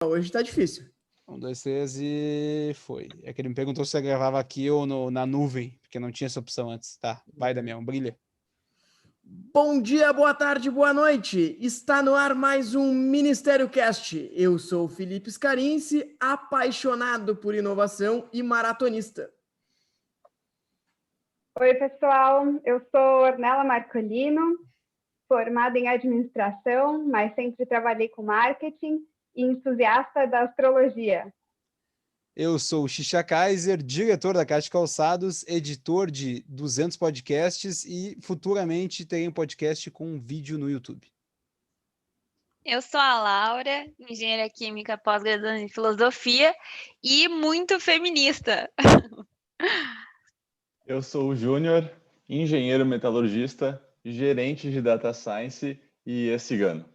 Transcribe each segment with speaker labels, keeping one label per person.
Speaker 1: Hoje tá difícil.
Speaker 2: 1, 2, 3 e foi. É que ele me perguntou se eu gravava aqui ou na nuvem, porque não tinha essa opção antes. Tá, vai, Damião, brilha.
Speaker 1: Bom dia, boa tarde, boa noite. Está no ar mais um Ministério Cast. Eu sou o Felipe Scarinci, apaixonado por inovação e maratonista.
Speaker 3: Oi, pessoal. Eu sou Ornella Marcolino, formada em administração, mas sempre trabalhei com marketing e entusiasta da astrologia.
Speaker 2: Eu sou o Xixa Kaiser, diretor da Caixa de Calçados, editor de 200 podcasts e futuramente terei um podcast com um vídeo no YouTube.
Speaker 4: Eu sou a Laura, engenheira química pós-graduando em filosofia e muito feminista.
Speaker 5: Eu sou o Júnior, engenheiro metalurgista, gerente de data science e cigano.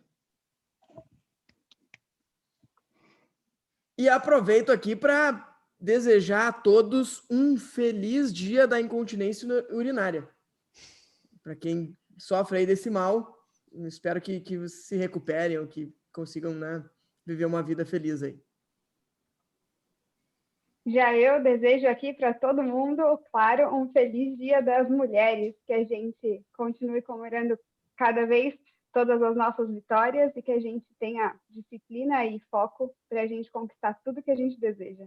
Speaker 1: E aproveito aqui para desejar a todos um feliz dia da incontinência urinária. Para quem sofre aí desse mal, espero que se recuperem ou que consigam, né, viver uma vida feliz aí.
Speaker 3: Já eu desejo aqui para todo mundo, claro, um feliz Dia das Mulheres, que a gente continue comemorando cada vez todas as nossas vitórias e que a gente tenha disciplina e foco para a gente conquistar tudo que a gente deseja.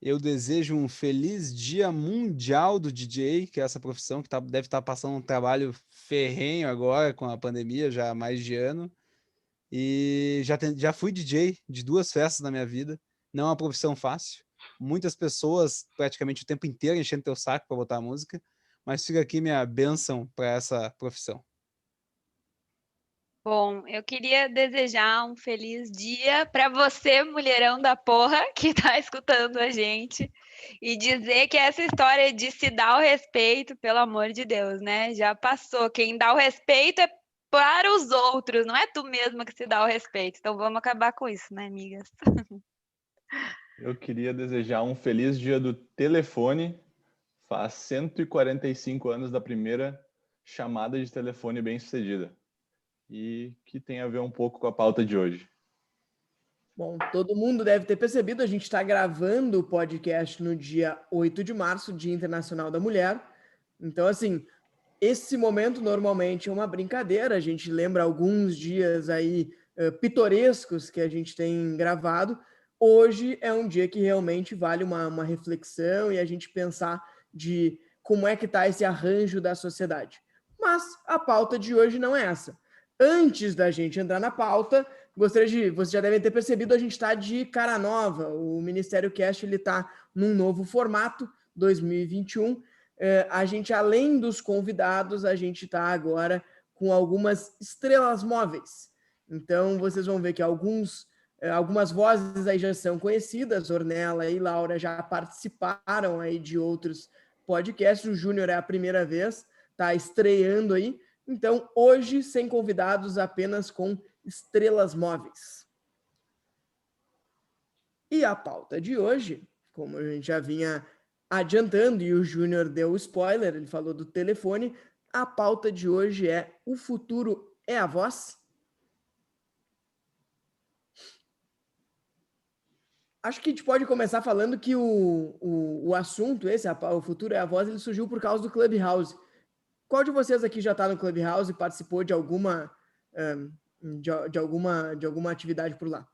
Speaker 2: Eu desejo um feliz Dia Mundial do DJ, que é essa profissão que deve estar passando um trabalho ferrenho agora com a pandemia, já há mais de ano. E já fui DJ de 2 festas na minha vida. Não é uma profissão fácil. Muitas pessoas, praticamente o tempo inteiro, enchendo teu saco para botar música. Mas fica aqui minha bênção para essa profissão.
Speaker 4: Bom, eu queria desejar um feliz dia para você, mulherão da porra, que tá escutando a gente, e dizer que essa história de se dar o respeito, pelo amor de Deus, né? Já passou. Quem dá o respeito é para os outros, não é tu mesma que se dá o respeito. Então vamos acabar com isso, né, amigas?
Speaker 5: Eu queria desejar um feliz dia do telefone. Faz 145 anos da primeira chamada de telefone bem-sucedida. E que tem a ver um pouco com a pauta de hoje.
Speaker 1: Bom, todo mundo deve ter percebido, a gente está gravando o podcast no dia 8 de março, Dia Internacional da Mulher. Então, assim, esse momento normalmente é uma brincadeira, a gente lembra alguns dias aí pitorescos que a gente tem gravado. Hoje é um dia que realmente vale uma reflexão e a gente pensar de como é que está esse arranjo da sociedade. Mas a pauta de hoje não é essa. Antes da gente entrar na pauta, vocês já devem ter percebido, a gente está de cara nova. O Ministério Cast está num novo formato, 2021. A gente, além dos convidados, a gente está agora com algumas estrelas móveis. Então, vocês vão ver que algumas vozes aí já são conhecidas. Ornella e Laura já participaram aí de outros podcasts. O Júnior é a primeira vez, está estreando aí. Então, hoje, sem convidados, apenas com estrelas móveis. E a pauta de hoje, como a gente já vinha adiantando e o Júnior deu o spoiler, ele falou do telefone, a pauta de hoje é: o futuro é a voz? Acho que a gente pode começar falando que o assunto, o futuro é a voz, ele surgiu por causa do Clubhouse. Qual de vocês aqui já está no Clubhouse e participou de alguma alguma atividade por lá?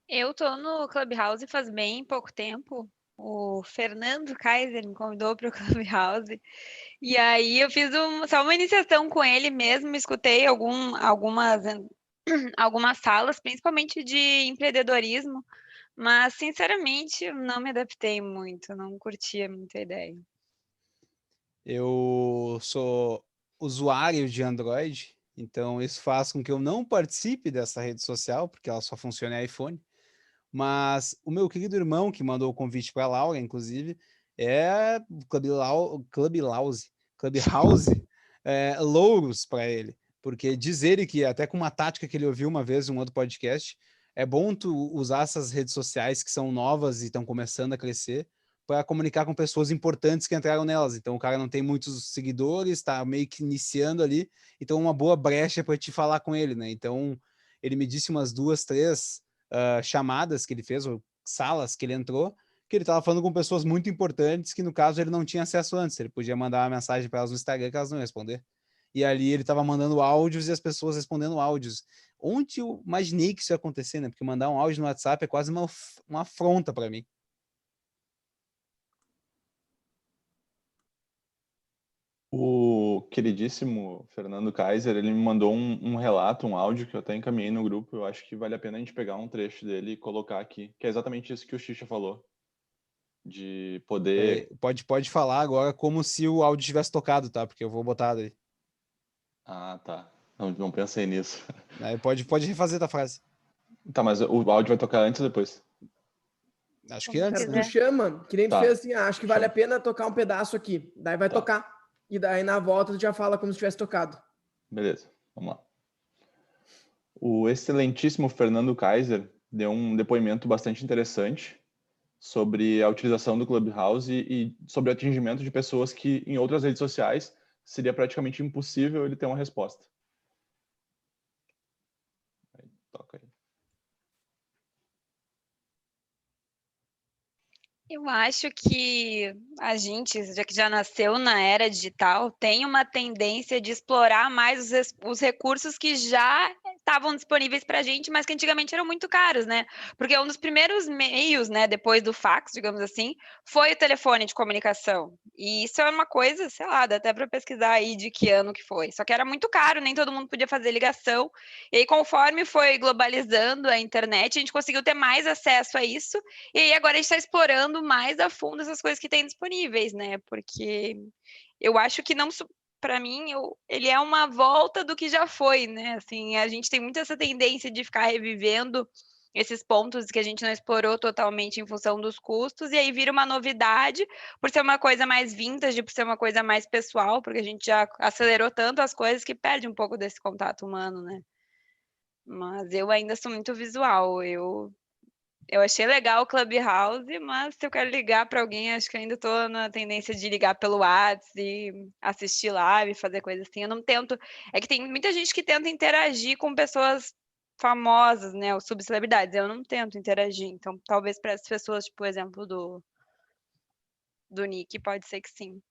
Speaker 4: Eu tô no Clubhouse faz bem pouco tempo. O Fernando Kaiser me convidou para o Clubhouse. E aí eu fiz só uma iniciação com ele mesmo, escutei algumas salas, principalmente de empreendedorismo, mas sinceramente eu não me adaptei muito, não curtia muito a ideia.
Speaker 2: Eu sou usuário de Android, então isso faz com que eu não participe dessa rede social, porque ela só funciona em iPhone. Mas o meu querido irmão, que mandou o convite para a Laura, inclusive, é Clubhouse, louros para ele. Porque diz ele que, até com uma tática que ele ouviu uma vez em um outro podcast, é bom tu usar essas redes sociais que são novas e estão começando a crescer para comunicar com pessoas importantes que entraram nelas. Então o cara não tem muitos seguidores, está meio que iniciando ali, então uma boa brecha para te falar com ele, né? Então ele me disse umas 2, 3 chamadas que ele fez, ou salas que ele entrou, que ele estava falando com pessoas muito importantes que, no caso, ele não tinha acesso antes. Ele podia mandar uma mensagem para elas no Instagram que elas não iam responder. E ali ele estava mandando áudios e as pessoas respondendo áudios. Onde eu imaginei que isso ia acontecer, né? Porque mandar um áudio no WhatsApp é quase uma afronta para mim.
Speaker 5: O queridíssimo Fernando Kaiser, ele me mandou um relato, um áudio que eu até encaminhei no grupo. Eu acho que vale a pena a gente pegar um trecho dele e colocar aqui, que é exatamente isso que o Xixa falou. De poder...
Speaker 2: Pode falar agora como se o áudio tivesse tocado, tá? Porque eu vou botar ali.
Speaker 5: Ah, tá. Não pensei nisso.
Speaker 2: Aí pode refazer a frase.
Speaker 5: Tá, mas o áudio vai tocar antes ou depois?
Speaker 2: Acho que
Speaker 4: Como
Speaker 2: antes,
Speaker 1: Tu
Speaker 2: né?
Speaker 4: quiser.
Speaker 1: chama, que nem tu
Speaker 5: Tá.
Speaker 1: fez assim, acho que vale a
Speaker 5: Chama.
Speaker 1: pena tocar um pedaço aqui. Daí vai
Speaker 5: Tá.
Speaker 1: tocar. E daí na volta tu já fala como se tivesse tocado.
Speaker 5: Beleza, vamos lá. O excelentíssimo Fernando Kaiser deu um depoimento bastante interessante sobre a utilização do Clubhouse e sobre o atingimento de pessoas que em outras redes sociais seria praticamente impossível ele ter uma resposta. Aí, toca aí.
Speaker 4: Eu acho que a gente, já que já nasceu na era digital, tem uma tendência de explorar mais os recursos que já estavam disponíveis para a gente, mas que antigamente eram muito caros, né? Porque um dos primeiros meios, né, depois do fax, digamos assim, foi o telefone de comunicação. E isso é uma coisa, sei lá, dá até para pesquisar aí de que ano que foi. Só que era muito caro, nem todo mundo podia fazer ligação. E aí, conforme foi globalizando a internet, a gente conseguiu ter mais acesso a isso. E aí agora a gente está explorando mais a fundo essas coisas que tem disponíveis, né? Porque eu acho que não, para mim, ele é uma volta do que já foi, né? Assim, a gente tem muito essa tendência de ficar revivendo esses pontos que a gente não explorou totalmente em função dos custos, e aí vira uma novidade, por ser uma coisa mais vintage, por ser uma coisa mais pessoal, porque a gente já acelerou tanto as coisas que perde um pouco desse contato humano, né? Mas eu ainda sou muito visual, eu achei legal o Clubhouse, mas se eu quero ligar para alguém, acho que ainda estou na tendência de ligar pelo WhatsApp e assistir live, fazer coisas assim. Eu não tento. É que tem muita gente que tenta interagir com pessoas famosas, né? Ou subcelebridades. Eu não tento interagir. Então, talvez para as pessoas, tipo, o exemplo do Nick, pode ser que sim.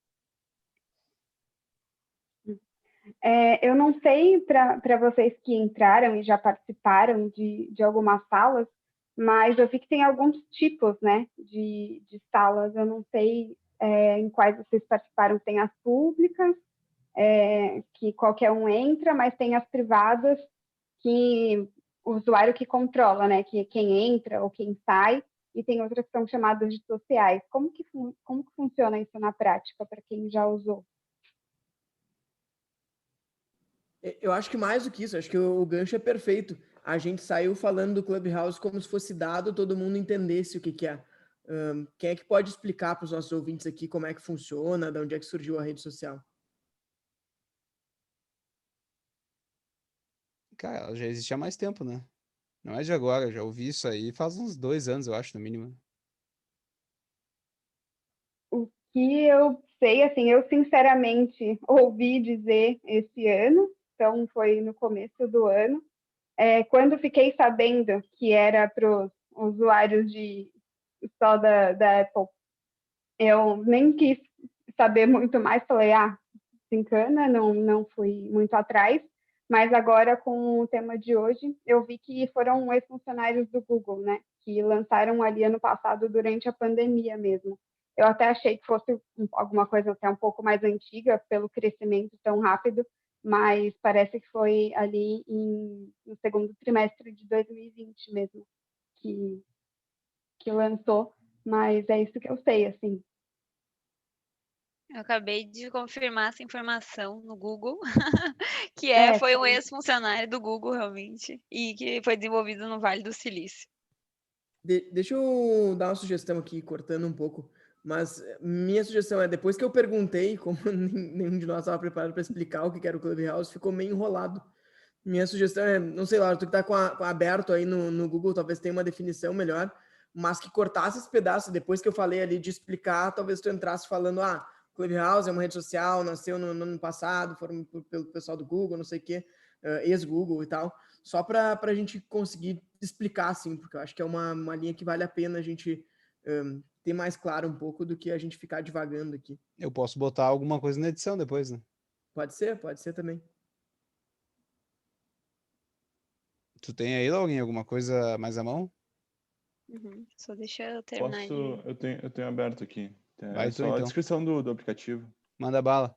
Speaker 3: Eu não sei para vocês que entraram e já participaram de algumas salas, mas eu vi que tem alguns tipos, né, de salas. Eu não sei em quais vocês participaram. Tem as públicas, que qualquer um entra, mas tem as privadas que o usuário que controla, né, que quem entra ou quem sai, e tem outras que são chamadas de sociais. Como que funciona isso na prática para quem já usou?
Speaker 1: Eu acho que mais do que isso, acho que o gancho é perfeito. A gente saiu falando do Clubhouse como se fosse dado, todo mundo entendesse o que é. Quem é que pode explicar para os nossos ouvintes aqui como é que funciona, de onde é que surgiu a rede social?
Speaker 2: Cara, ela já existe há mais tempo, né? Não é de agora, eu já ouvi isso aí faz uns 2 anos, eu acho, no mínimo.
Speaker 3: O que eu sei, assim, eu sinceramente ouvi dizer esse ano, então foi no começo do ano, quando fiquei sabendo que era para os usuários só da Apple, eu nem quis saber muito mais, falei, desencana, não fui muito atrás, mas agora com o tema de hoje, eu vi que foram ex-funcionários do Google, né, que lançaram ali ano passado durante a pandemia mesmo. Eu até achei que fosse alguma coisa até um pouco mais antiga, pelo crescimento tão rápido, mas parece que foi ali no segundo trimestre de 2020 mesmo que lançou, mas é isso que eu sei, assim.
Speaker 4: Eu acabei de confirmar essa informação no Google, que foi um ex-funcionário do Google, realmente, e que foi desenvolvido no Vale do Silício.
Speaker 1: Deixa eu dar uma sugestão aqui, cortando um pouco, mas minha sugestão é, depois que eu perguntei, como nenhum de nós estava preparado para explicar o que era o Clubhouse, ficou meio enrolado. Minha sugestão é, não sei lá, tu que tá com aberto aí no Google, talvez tenha uma definição melhor, mas que cortasse esse pedaço, depois que eu falei ali de explicar, talvez tu entrasse falando, Clubhouse é uma rede social, nasceu no ano passado, foram pelo pessoal do Google, não sei o quê, ex-Google e tal. só para a gente conseguir explicar, assim, porque eu acho que é uma linha que vale a pena a gente ter mais claro um pouco do que a gente ficar divagando aqui.
Speaker 2: Eu posso botar alguma coisa na edição depois, né?
Speaker 1: Pode ser também.
Speaker 2: Tu tem aí, Laurinha, alguma coisa mais à mão?
Speaker 4: Só deixa eu terminar
Speaker 5: Posso, eu tenho aberto aqui.
Speaker 2: Vai
Speaker 5: É
Speaker 2: tu,
Speaker 5: só a
Speaker 2: então.
Speaker 5: descrição do aplicativo.
Speaker 2: Manda bala.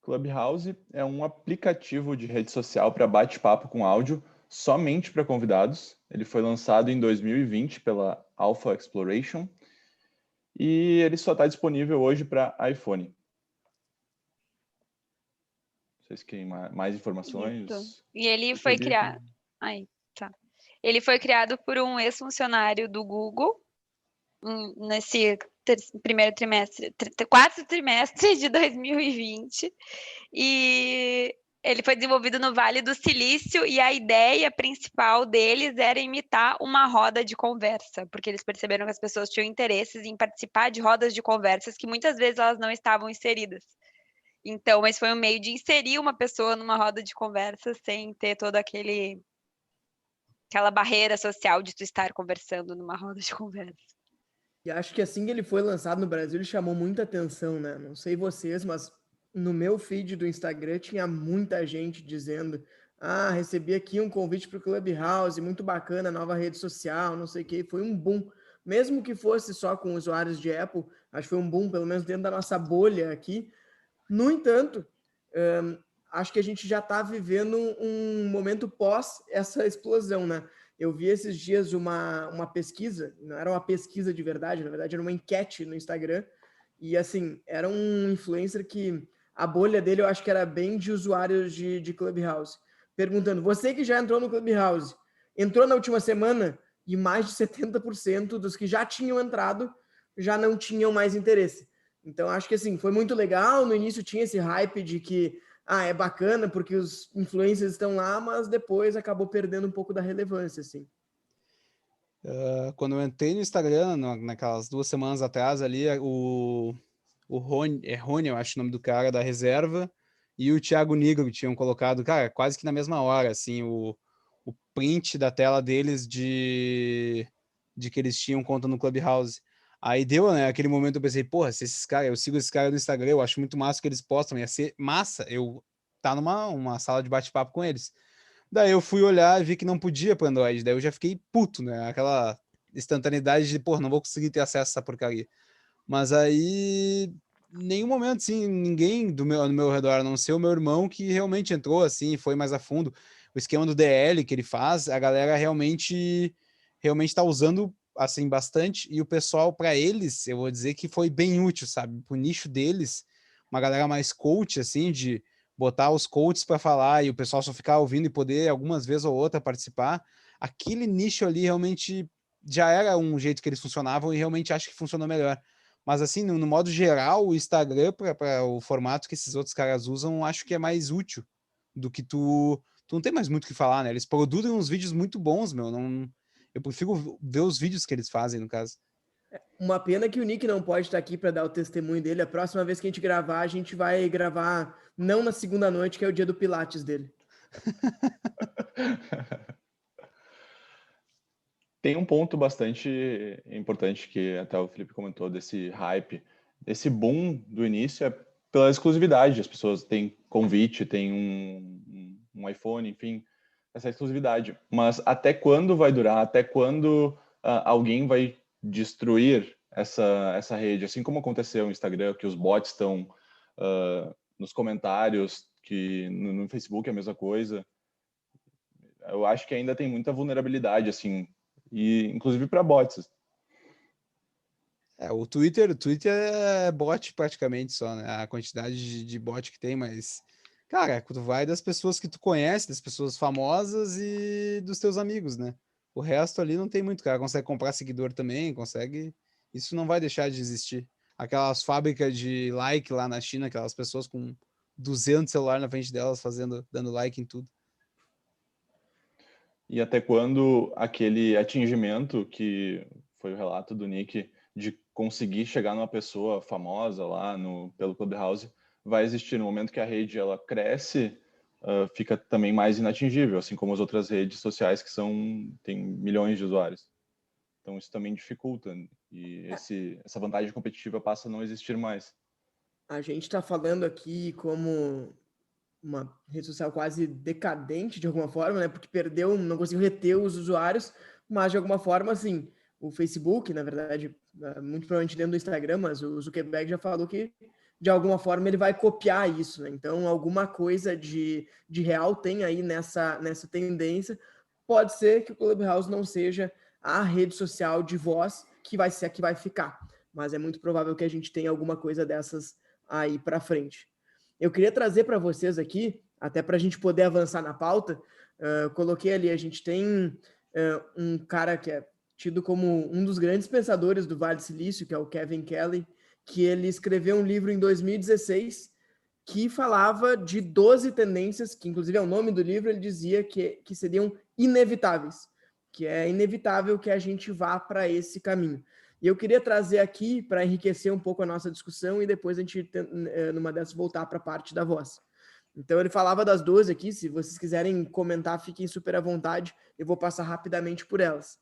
Speaker 5: Clubhouse é um aplicativo de rede social para bate-papo com áudio somente para convidados. Ele foi lançado em 2020 pela Alpha Exploration e ele só está disponível hoje para iPhone. Vocês querem mais informações?
Speaker 4: Isso. E ele foi criado. Aí, tá. Ele foi criado por um ex-funcionário do Google nesse primeiro trimestre, quarto trimestre de 2020. E ele foi desenvolvido no Vale do Silício e a ideia principal deles era imitar uma roda de conversa, porque eles perceberam que as pessoas tinham interesses em participar de rodas de conversas que muitas vezes elas não estavam inseridas. Então, esse foi um meio de inserir uma pessoa numa roda de conversa sem ter toda aquela barreira social de tu estar conversando numa roda de conversa.
Speaker 1: E acho que assim que ele foi lançado no Brasil, ele chamou muita atenção, né? Não sei vocês, mas no meu feed do Instagram tinha muita gente dizendo: ah, recebi aqui um convite para o Clubhouse, muito bacana, nova rede social, não sei o quê. Foi um boom. Mesmo que fosse só com usuários de Apple, acho que foi um boom, pelo menos dentro da nossa bolha aqui. No entanto, acho que a gente já está vivendo um momento pós essa explosão, né? Eu vi esses dias uma pesquisa, não era uma pesquisa de verdade, na verdade era uma enquete no Instagram, e assim, era um influencer que a bolha dele eu acho que era bem de usuários de Clubhouse, perguntando, você que já entrou no Clubhouse, entrou na última semana? E mais de 70% dos que já tinham entrado já não tinham mais interesse. Então, acho que assim, foi muito legal, no início tinha esse hype de que é bacana porque os influencers estão lá, mas depois acabou perdendo um pouco da relevância, assim.
Speaker 2: Quando eu entrei no Instagram, naquelas 2 semanas atrás ali, o Rony, eu acho o nome do cara, da reserva, e o Thiago Nigro tinham colocado, cara, quase que na mesma hora, assim, o print da tela deles de que eles tinham conta no Clubhouse. Aí deu, né, aquele momento eu pensei, porra, se esses caras, eu sigo esses caras no Instagram, eu acho muito massa o que eles postam, ia ser massa eu tá numa sala de bate-papo com eles. Daí eu fui olhar e vi que não podia para Android, daí eu já fiquei puto, né, aquela instantaneidade de, porra, não vou conseguir ter acesso a essa porcaria. Mas aí, em nenhum momento, assim, ninguém no meu redor, a não ser o meu irmão, que realmente entrou, assim, foi mais a fundo. O esquema do DL que ele faz, a galera realmente tá usando, assim, bastante, e o pessoal, para eles, eu vou dizer que foi bem útil, sabe? Pro nicho deles, uma galera mais coach, assim, de botar os coaches para falar e o pessoal só ficar ouvindo e poder, algumas vezes ou outra, participar. Aquele nicho ali realmente já era um jeito que eles funcionavam e realmente acho que funcionou melhor. Mas assim, no modo geral, o Instagram, para o formato que esses outros caras usam, acho que é mais útil do que tu não tem mais muito o que falar, né? Eles produzem uns vídeos muito bons, meu. Eu prefiro ver os vídeos que eles fazem, no caso.
Speaker 1: Uma pena que o Nick não pode estar aqui para dar o testemunho dele. A próxima vez que a gente gravar, a gente vai gravar não na segunda noite, que é o dia do Pilates dele.
Speaker 5: Tem um ponto bastante importante que até o Felipe comentou desse hype, desse boom do início é pela exclusividade. As pessoas têm convite, têm um iPhone, enfim, essa exclusividade. Mas até quando vai durar? Até quando alguém vai destruir essa rede? Assim como aconteceu no Instagram, que os bots estão nos comentários, que no Facebook é a mesma coisa. Eu acho que ainda tem muita vulnerabilidade, assim, e inclusive para bots.
Speaker 2: O Twitter é bot praticamente só, né? A quantidade de bot que tem, mas, cara, tu vai das pessoas que tu conhece, das pessoas famosas e dos teus amigos, né? O resto ali não tem muito, cara. Consegue comprar seguidor também, consegue. Isso não vai deixar de existir. Aquelas fábricas de like lá na China, aquelas pessoas com 200 celulares na frente delas dando like em tudo.
Speaker 5: E até quando aquele atingimento que foi o relato do Nick de conseguir chegar numa pessoa famosa lá pelo Clubhouse vai existir no momento que a rede ela cresce fica também mais inatingível, assim como as outras redes sociais que têm milhões de usuários. Então isso também dificulta, e essa vantagem competitiva passa a não existir mais.
Speaker 1: A gente está falando aqui como uma rede social quase decadente de alguma forma, né? Porque não conseguiu reter os usuários, mas de alguma forma, assim, o Facebook, na verdade, muito provavelmente dentro do Instagram, mas o Zuckerberg já falou que de alguma forma ele vai copiar isso, né? Então, alguma coisa de real tem aí nessa tendência. Pode ser que o Clubhouse não seja a rede social de voz que vai ser a que vai ficar, mas é muito provável que a gente tenha alguma coisa dessas aí para frente. Eu queria trazer para vocês aqui, até para a gente poder avançar na pauta, coloquei ali, a gente tem um cara que é tido como um dos grandes pensadores do Vale do Silício, que é o Kevin Kelly, que ele escreveu um livro em 2016 que falava de 12 tendências, que inclusive é o nome do livro, ele dizia que seriam inevitáveis, que é inevitável que a gente vá para esse caminho. E eu queria trazer aqui para enriquecer um pouco a nossa discussão e depois a gente, numa dessas, voltar para a parte da voz. Então, ele falava das 12 aqui, se vocês quiserem comentar, fiquem super à vontade, eu vou passar rapidamente por elas.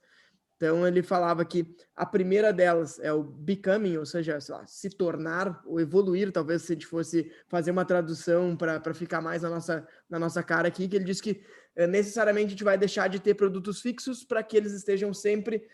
Speaker 1: Então, ele falava que a primeira delas é o becoming, ou seja, sei lá, se tornar ou evoluir, talvez se a gente fosse fazer uma tradução para ficar mais na nossa cara aqui, que ele diz que necessariamente a gente vai deixar de ter produtos fixos para que eles estejam sempre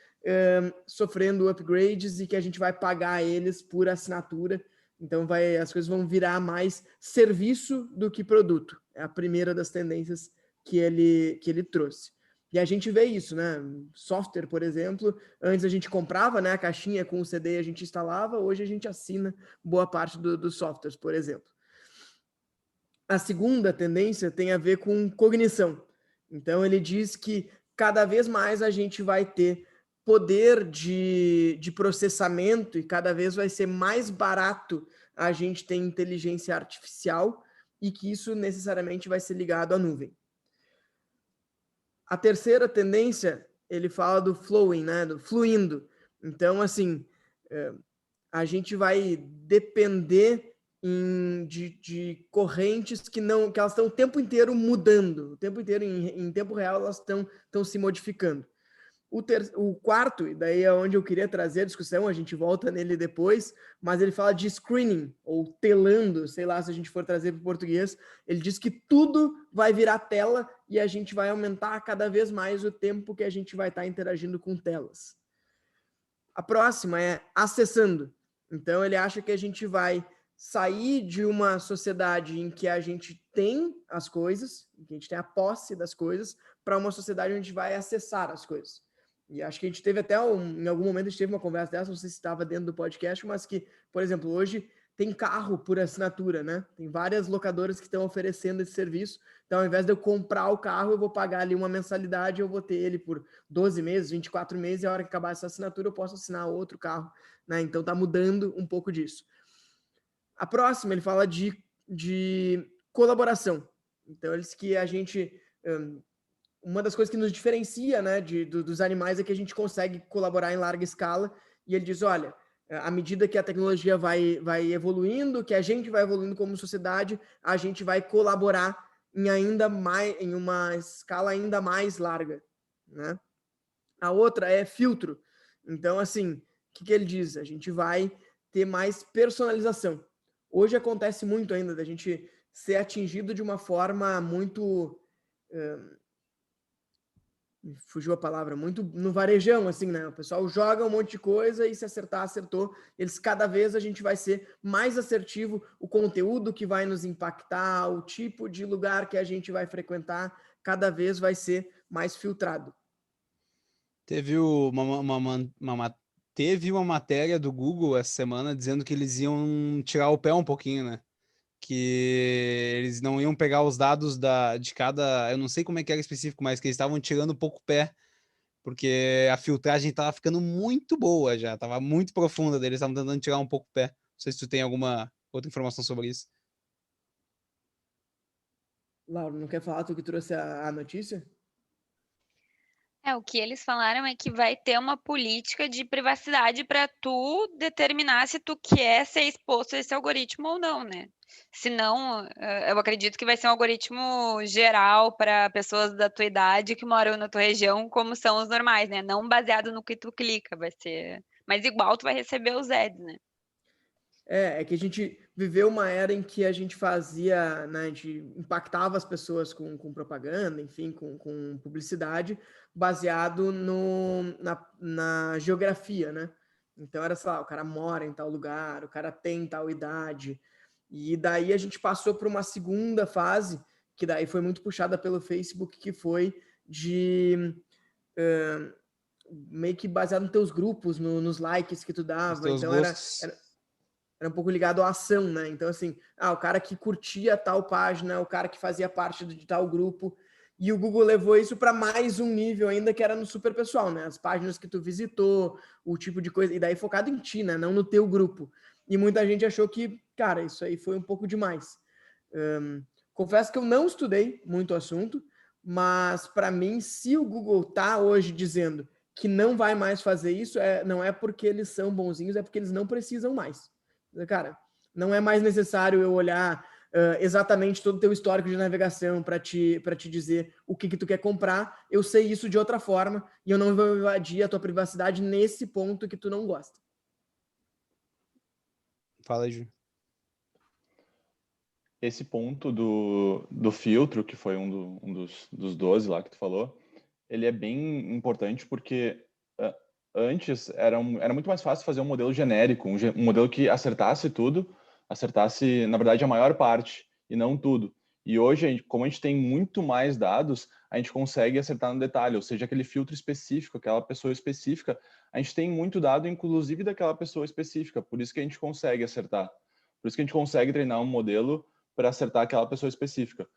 Speaker 1: sofrendo upgrades e que a gente vai pagar eles por assinatura. Então, as coisas vão virar mais serviço do que produto. É a primeira das tendências que ele trouxe. E a gente vê isso, né? Software, por exemplo, antes a gente comprava, né, a caixinha com o CD e a gente instalava, hoje a gente assina boa parte dos softwares, por exemplo. A segunda tendência tem a ver com cognição. Então, ele diz que cada vez mais a gente vai ter poder de processamento e cada vez vai ser mais barato a gente ter inteligência artificial e que isso necessariamente vai ser ligado à nuvem. A terceira tendência, ele fala do flowing, né, do fluindo. Então, assim, a gente vai depender de correntes que elas estão o tempo inteiro mudando, o tempo inteiro, em tempo real, elas estão se modificando. O quarto, e daí é onde eu queria trazer a discussão, a gente volta nele depois, mas ele fala de screening, ou telando, sei lá se a gente for trazer para o português, ele diz que tudo vai virar tela e a gente vai aumentar cada vez mais o tempo que a gente vai estar interagindo com telas. A próxima é acessando. Então ele acha que a gente vai sair de uma sociedade em que a gente tem as coisas, em que a gente tem a posse das coisas, para uma sociedade onde a gente vai acessar as coisas. E acho que a gente teve até, em algum momento, a gente teve uma conversa dessa, não sei se estava dentro do podcast, mas que, por exemplo, hoje tem carro por assinatura, né? Tem várias locadoras que estão oferecendo esse serviço. Então, ao invés de eu comprar o carro, eu vou pagar ali uma mensalidade, eu vou ter ele por 12 meses, 24 meses, e a hora que acabar essa assinatura, eu posso assinar outro carro, né? Então, tá mudando um pouco disso. A próxima, ele fala de colaboração. Então, ele diz que a gente... uma das coisas que nos diferencia, né, dos animais é que a gente consegue colaborar em larga escala. E ele diz, olha, à medida que a tecnologia vai evoluindo, que a gente vai evoluindo como sociedade, a gente vai colaborar em uma escala ainda mais larga, né? A outra é filtro. Então, assim, o que ele diz? A gente vai ter mais personalização. Hoje acontece muito ainda da gente ser atingido de uma forma muito... fugiu a palavra, muito no varejão, assim, né? O pessoal joga um monte de coisa e se acertar, acertou. Cada vez a gente vai ser mais assertivo, o conteúdo que vai nos impactar, o tipo de lugar que a gente vai frequentar, cada vez vai ser mais filtrado.
Speaker 2: Teve uma matéria do Google essa semana dizendo que eles iam tirar o pé um pouquinho, né? Que eles não iam pegar os dados de cada... Eu não sei como é que era específico, mas que eles estavam tirando um pouco o pé, porque a filtragem estava ficando muito boa já, estava muito profunda, eles estavam tentando tirar um pouco o pé. Não sei se tu tem alguma outra informação sobre isso.
Speaker 1: Laura, não quer falar tu que trouxe a notícia?
Speaker 4: O que eles falaram é que vai ter uma política de privacidade para tu determinar se tu quer ser exposto a esse algoritmo ou não, né? Se não, eu acredito que vai ser um algoritmo geral para pessoas da tua idade que moram na tua região, como são os normais, né? Não baseado no que tu clica, vai ser... Mas igual tu vai receber os ads, né?
Speaker 1: É que a gente viveu uma era em que a gente fazia, né, a gente impactava as pessoas com propaganda, enfim, com publicidade, baseado na geografia, né? Então era, sei lá, o cara mora em tal lugar, o cara tem tal idade. E daí a gente passou para uma segunda fase, que daí foi muito puxada pelo Facebook, que foi de meio que baseado nos teus grupos, nos likes que tu
Speaker 2: Os
Speaker 1: dava.
Speaker 2: teus
Speaker 1: Então
Speaker 2: gostos.
Speaker 1: era um pouco ligado à ação, né? Então, assim, o cara que curtia tal página, o cara que fazia parte de tal grupo. E o Google levou isso para mais um nível ainda, que era no super pessoal, né? As páginas que tu visitou, o tipo de coisa. E daí focado em ti, né? Não no teu grupo. E muita gente achou que, cara, isso aí foi um pouco demais. Confesso que eu não estudei muito o assunto, mas para mim, se o Google tá hoje dizendo que não vai mais fazer isso, não é porque eles são bonzinhos, é porque eles não precisam mais. Cara, não é mais necessário eu olhar exatamente todo o teu histórico de navegação para te dizer o que tu quer comprar. Eu sei isso de outra forma e eu não vou invadir a tua privacidade nesse ponto que tu não gosta.
Speaker 2: Fala aí, Ju.
Speaker 5: Esse ponto do filtro, que foi um dos 12 lá que tu falou, ele é bem importante porque antes era muito mais fácil fazer um modelo genérico, um modelo que acertasse tudo, acertasse, na verdade, a maior parte, e não tudo. E hoje, como a gente tem muito mais dados, a gente consegue acertar no detalhe, ou seja, aquele filtro específico, aquela pessoa específica, a gente tem muito dado, inclusive, daquela pessoa específica, por isso que a gente consegue acertar. Por isso que a gente consegue treinar um modelo para acertar aquela pessoa específica.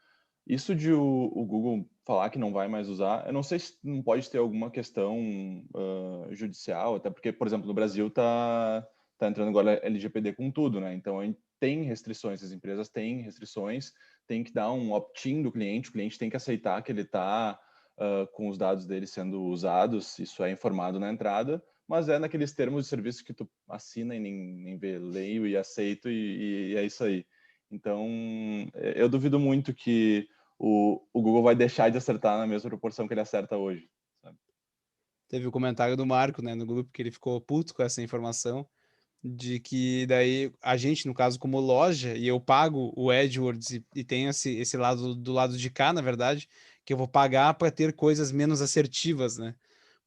Speaker 5: Isso de o Google falar que não vai mais usar, eu não sei se não pode ter alguma questão judicial, até porque, por exemplo, no Brasil tá entrando agora LGPD com tudo, né? Então, a gente tem restrições, as empresas têm restrições, tem que dar um opt-in do cliente, o cliente tem que aceitar que ele está com os dados dele sendo usados, isso é informado na entrada, mas é naqueles termos de serviço que tu assina e nem vê, leio e aceito e é isso aí. Então, eu duvido muito que o Google vai deixar de acertar na mesma proporção que ele acerta hoje. Sabe?
Speaker 2: Teve o comentário do Marco, né, no grupo, que ele ficou puto com essa informação, de que daí a gente, no caso, como loja, e eu pago o AdWords e tenho esse lado do lado de cá, na verdade, que eu vou pagar para ter coisas menos assertivas, né?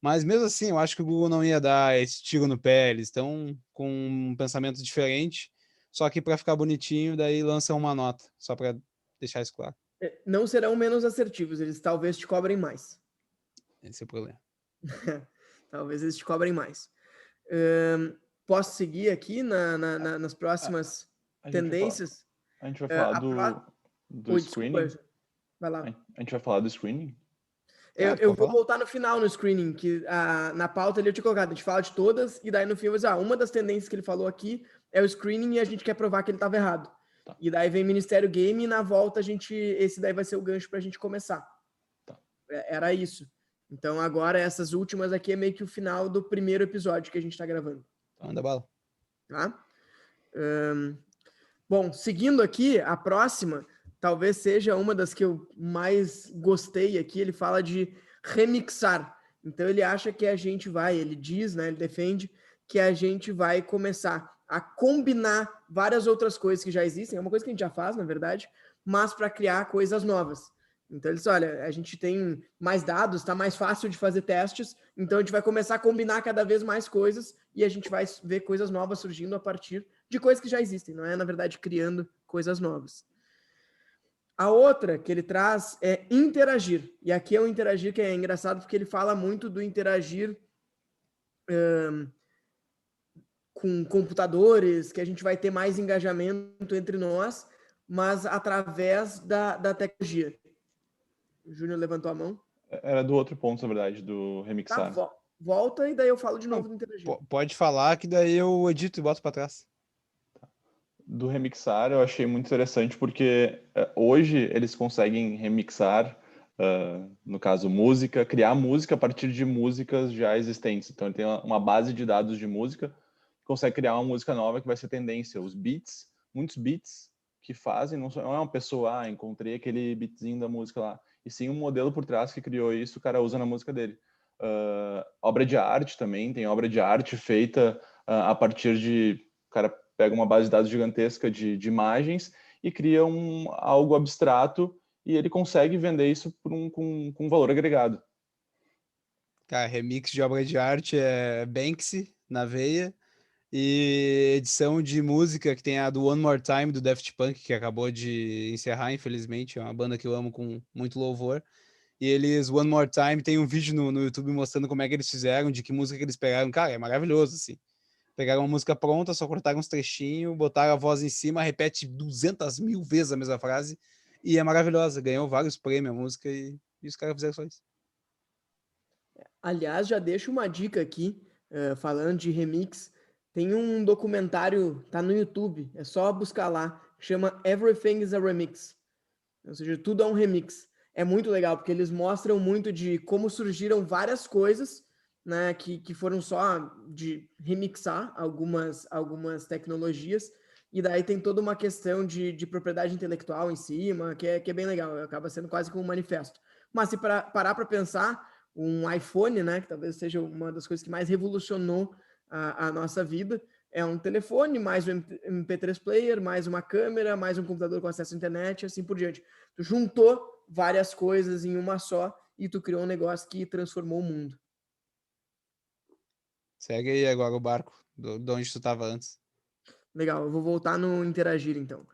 Speaker 2: Mas mesmo assim, eu acho que o Google não ia dar esse tiro no pé, eles estão com um pensamento diferente, só que para ficar bonitinho, daí lançam uma nota, só para deixar isso claro.
Speaker 1: Não serão menos assertivos, eles talvez te cobrem mais.
Speaker 2: Esse é o problema.
Speaker 1: Talvez eles te cobrem mais. Posso seguir aqui nas próximas tendências?
Speaker 5: A gente vai falar do screening.
Speaker 1: Desculpa, vai lá.
Speaker 5: A gente vai falar do screening?
Speaker 1: Eu vou voltar no final no screening, que na pauta ali eu tinha colocado, a gente fala de todas, e daí no fim eu vou dizer, uma das tendências que ele falou aqui é o screening e a gente quer provar que ele estava errado. Tá. E daí vem Ministério Game e na volta esse daí vai ser o gancho para a gente começar. Tá. Era isso. Então agora essas últimas aqui é meio que o final do primeiro episódio que a gente está gravando.
Speaker 2: Manda bala.
Speaker 1: Tá? Bom, seguindo aqui, a próxima talvez seja uma das que eu mais gostei aqui. Ele fala de remixar. Então ele acha que a gente vai, ele diz, né, ele defende que a gente vai começar a combinar várias outras coisas que já existem, é uma coisa que a gente já faz, na verdade, mas para criar coisas novas. Então ele diz, olha, a gente tem mais dados, está mais fácil de fazer testes, então a gente vai começar a combinar cada vez mais coisas e a gente vai ver coisas novas surgindo a partir de coisas que já existem, não é, na verdade, criando coisas novas. A outra que ele traz é interagir. E aqui é o interagir que é engraçado porque ele fala muito do interagir com computadores, que a gente vai ter mais engajamento entre nós, mas através da tecnologia. O Júnior levantou a mão.
Speaker 5: Era do outro ponto, na verdade, do remixar.
Speaker 1: Tá, volta e daí eu falo de novo do interagir.
Speaker 2: Pode falar que daí eu edito e boto para trás.
Speaker 5: Do remixar eu achei muito interessante porque hoje eles conseguem remixar no caso, música, criar música a partir de músicas já existentes. Então, ele tem uma base de dados de música, consegue criar uma música nova que vai ser tendência. Os beats, muitos beats que fazem, não é uma pessoa, encontrei aquele beatzinho da música lá, e sim um modelo por trás que criou isso, o cara usa na música dele. Obra de arte também, tem obra de arte feita a partir de... O cara pega uma base de dados gigantesca de imagens e cria algo abstrato, e ele consegue vender isso com valor agregado.
Speaker 2: Cara, remix de obra de arte é Banksy na veia, e edição de música que tem a do One More Time do Daft Punk, que acabou de encerrar, infelizmente, é uma banda que eu amo com muito louvor. E eles, One More Time, tem um vídeo no YouTube mostrando como é que eles fizeram, de que música que eles pegaram. Cara, é maravilhoso, assim. Pegaram uma música pronta, só cortaram uns trechinhos, botaram a voz em cima, repete 200 mil vezes a mesma frase, e é maravilhosa. Ganhou vários prêmios a música e os caras fizeram só isso.
Speaker 1: Aliás, já deixo uma dica aqui, falando de remix. Tem um documentário, tá no YouTube, é só buscar lá, chama Everything is a Remix. Ou seja, tudo é um remix. É muito legal, porque eles mostram muito de como surgiram várias coisas, né, que foram só de remixar algumas tecnologias, e daí tem toda uma questão de propriedade intelectual em cima, que é bem legal, acaba sendo quase como um manifesto. Mas se parar para pensar, um iPhone, né, que talvez seja uma das coisas que mais revolucionou a nossa vida, é um telefone, mais um MP3 player, mais uma câmera, mais um computador com acesso à internet, e assim por diante. Tu juntou várias coisas em uma só e tu criou um negócio que transformou o mundo.
Speaker 2: Segue aí agora o barco, de onde tu estava antes.
Speaker 1: Legal, eu vou voltar no interagir, então.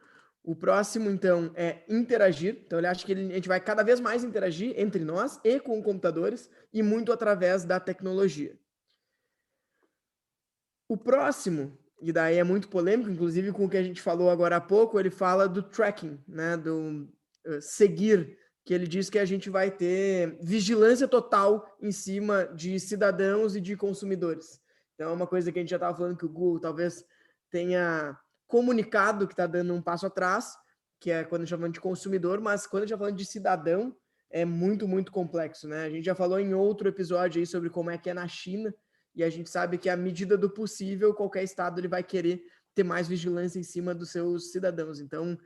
Speaker 1: O próximo, então, é interagir. Então, ele acha que a gente vai cada vez mais interagir entre nós e com computadores e muito através da tecnologia. O próximo, e daí é muito polêmico, inclusive com o que a gente falou agora há pouco, ele fala do tracking, né, do seguir, que ele diz que a gente vai ter vigilância total em cima de cidadãos e de consumidores. Então, é uma coisa que a gente já estava falando que o Google talvez tenha comunicado que está dando um passo atrás, que é quando a gente está falando de consumidor, mas quando a gente está falando de cidadão, é muito, muito complexo, né? A gente já falou em outro episódio aí sobre como é que é na China, e a gente sabe que, à medida do possível, qualquer estado ele vai querer ter mais vigilância em cima dos seus cidadãos. Então,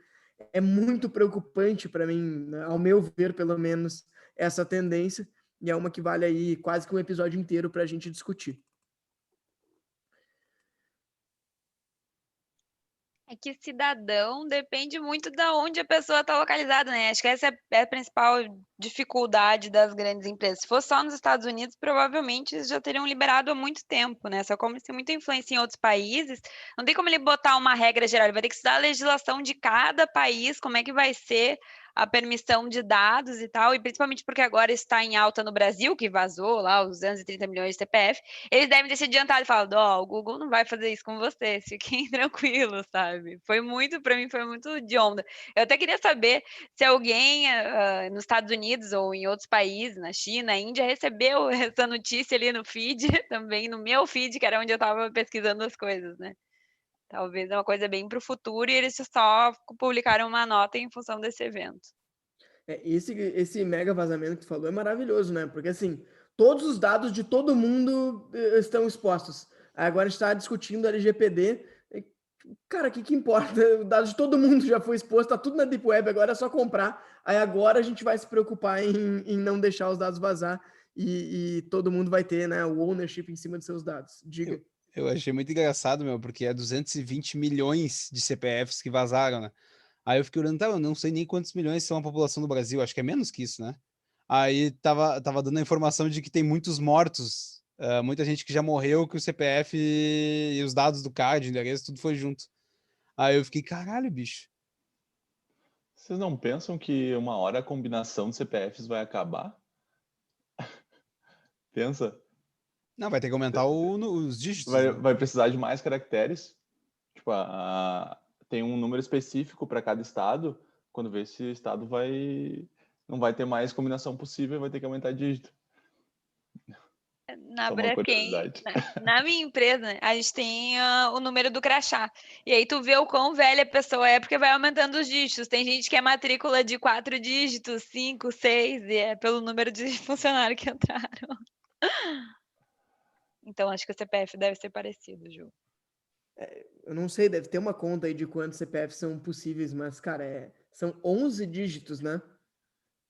Speaker 1: é muito preocupante para mim, né, ao meu ver, pelo menos, essa tendência, e é uma que vale aí quase que um episódio inteiro para a gente discutir.
Speaker 4: É que cidadão depende muito de onde a pessoa está localizada, né? Acho que essa é a principal dificuldade das grandes empresas. Se fosse só nos Estados Unidos, provavelmente eles já teriam liberado há muito tempo, né? Só como eles têm muita influência em outros países, não tem como ele botar uma regra geral, ele vai ter que estudar a legislação de cada país, como é que vai ser a permissão de dados e tal, e principalmente porque agora está em alta no Brasil, que vazou lá os 230 milhões de CPF, eles devem ter se adiantado e falado, o Google não vai fazer isso com vocês, fiquem tranquilos, sabe? Para mim, foi muito de onda. Eu até queria saber se alguém nos Estados Unidos ou em outros países, na China, Índia, recebeu essa notícia ali no feed, também no meu feed, que era onde eu estava pesquisando as coisas, né? Talvez é uma coisa bem para o futuro e eles só publicaram uma nota em função desse evento.
Speaker 1: Esse mega vazamento que tu falou é maravilhoso, né? Porque, assim, todos os dados de todo mundo estão expostos. Agora está discutindo LGPD. Cara, o que importa? O dado de todo mundo já foi exposto, tá tudo na Deep Web, agora é só comprar. Aí agora a gente vai se preocupar em não deixar os dados vazar e todo mundo vai ter, né, o ownership em cima de seus dados. Diga.
Speaker 2: Eu achei muito engraçado, meu, porque é 220 milhões de CPFs que vazaram, né? Aí eu fiquei olhando, eu não sei nem quantos milhões são a população do Brasil, acho que é menos que isso, né? Aí tava dando a informação de que tem muitos mortos, muita gente que já morreu, que o CPF e os dados do card, endereço, tudo foi junto. Aí eu fiquei, caralho, bicho.
Speaker 5: Vocês não pensam que uma hora a combinação de CPFs vai acabar? Pensa.
Speaker 2: Não, vai ter que aumentar os dígitos, né?
Speaker 5: Vai precisar de mais caracteres. Tipo, tem um número específico para cada estado. Quando vê esse estado não vai ter mais combinação possível, vai ter que aumentar dígito.
Speaker 4: na
Speaker 5: Só uma
Speaker 4: Braskem,
Speaker 5: curiosidade.
Speaker 4: na minha empresa, né, a gente tem o número do crachá. E aí tu vê o quão velha a pessoa é, porque vai aumentando os dígitos. Tem gente que é matrícula de 4 dígitos, 5, 6, e é pelo número de funcionários que entraram. Então, acho que o CPF deve ser parecido, Ju.
Speaker 1: Eu não sei, deve ter uma conta aí de quantos CPFs são possíveis, mas, cara, são 11 dígitos, né?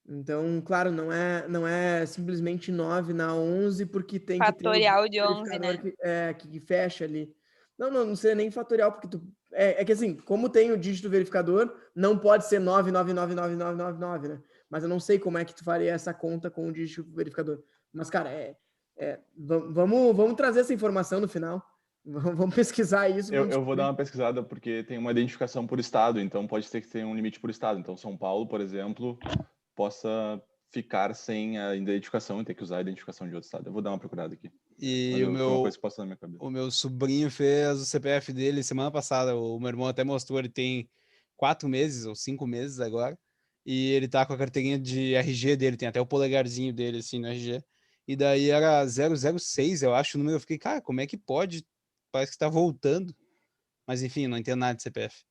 Speaker 1: Então, claro, não é simplesmente 9 na 11, porque tem que ter o
Speaker 4: Fatorial de 11,
Speaker 1: verificador
Speaker 4: né?
Speaker 1: que fecha ali. Não seria nem fatorial, porque é que assim, como tem o dígito verificador, não pode ser 9999999, né? Mas eu não sei como é que tu faria essa conta com o dígito verificador. Mas, cara, vamos trazer essa informação no final. Vamos pesquisar isso.
Speaker 5: Eu vou dar uma pesquisada porque tem uma identificação por estado, então pode ter que ter um limite por estado. Então, São Paulo, por exemplo, possa ficar sem a identificação e ter que usar a identificação de outro estado. Eu vou dar uma procurada aqui.
Speaker 2: E
Speaker 5: Mas foi uma coisa que passou na minha cabeça.
Speaker 2: o meu sobrinho fez o CPF dele semana passada. O meu irmão até mostrou, ele tem 4 meses ou 5 meses agora. E ele tá com a carteirinha de RG dele, tem até o polegarzinho dele assim no RG. E daí era 006, eu acho o número. Eu fiquei, cara, como é que pode? Parece que tá voltando. Mas enfim, não entendo nada de CPF.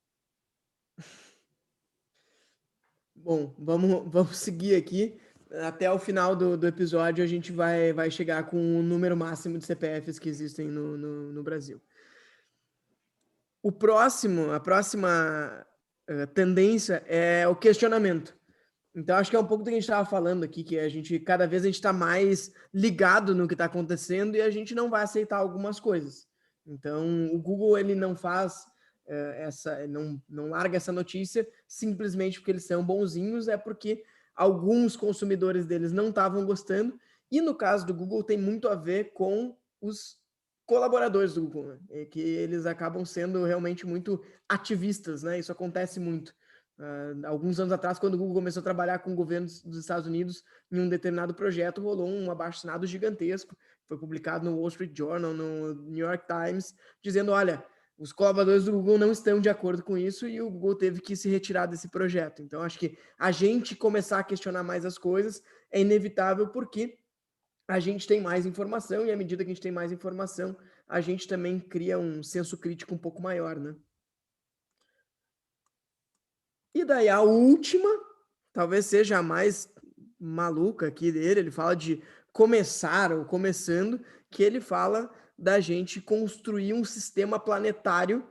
Speaker 1: Bom, vamos seguir aqui. Até o final do episódio, a gente vai chegar com o número máximo de CPFs que existem no Brasil. A próxima tendência é o questionamento. Então, acho que é um pouco do que a gente estava falando aqui, que cada vez a gente está mais ligado no que está acontecendo e a gente não vai aceitar algumas coisas. Então, o Google, ele não faz não larga essa notícia simplesmente porque eles são bonzinhos, é porque alguns consumidores deles não estavam gostando, e no caso do Google tem muito a ver com os colaboradores do Google, né? Que eles acabam sendo realmente muito ativistas, né? Isso acontece muito. Alguns anos atrás, quando o Google começou a trabalhar com governos dos Estados Unidos em um determinado projeto, rolou um abaixo-assinado gigantesco, foi publicado no Wall Street Journal, no New York Times, dizendo, olha, os colaboradores do Google não estão de acordo com isso e o Google teve que se retirar desse projeto. Então, acho que a gente começar a questionar mais as coisas é inevitável porque a gente tem mais informação e à medida que a gente tem mais informação, a gente também cria um senso crítico um pouco maior, né? E daí a última, talvez seja a mais maluca aqui dele, ele fala de começar ou começando, que ele fala da gente construir um sistema planetário,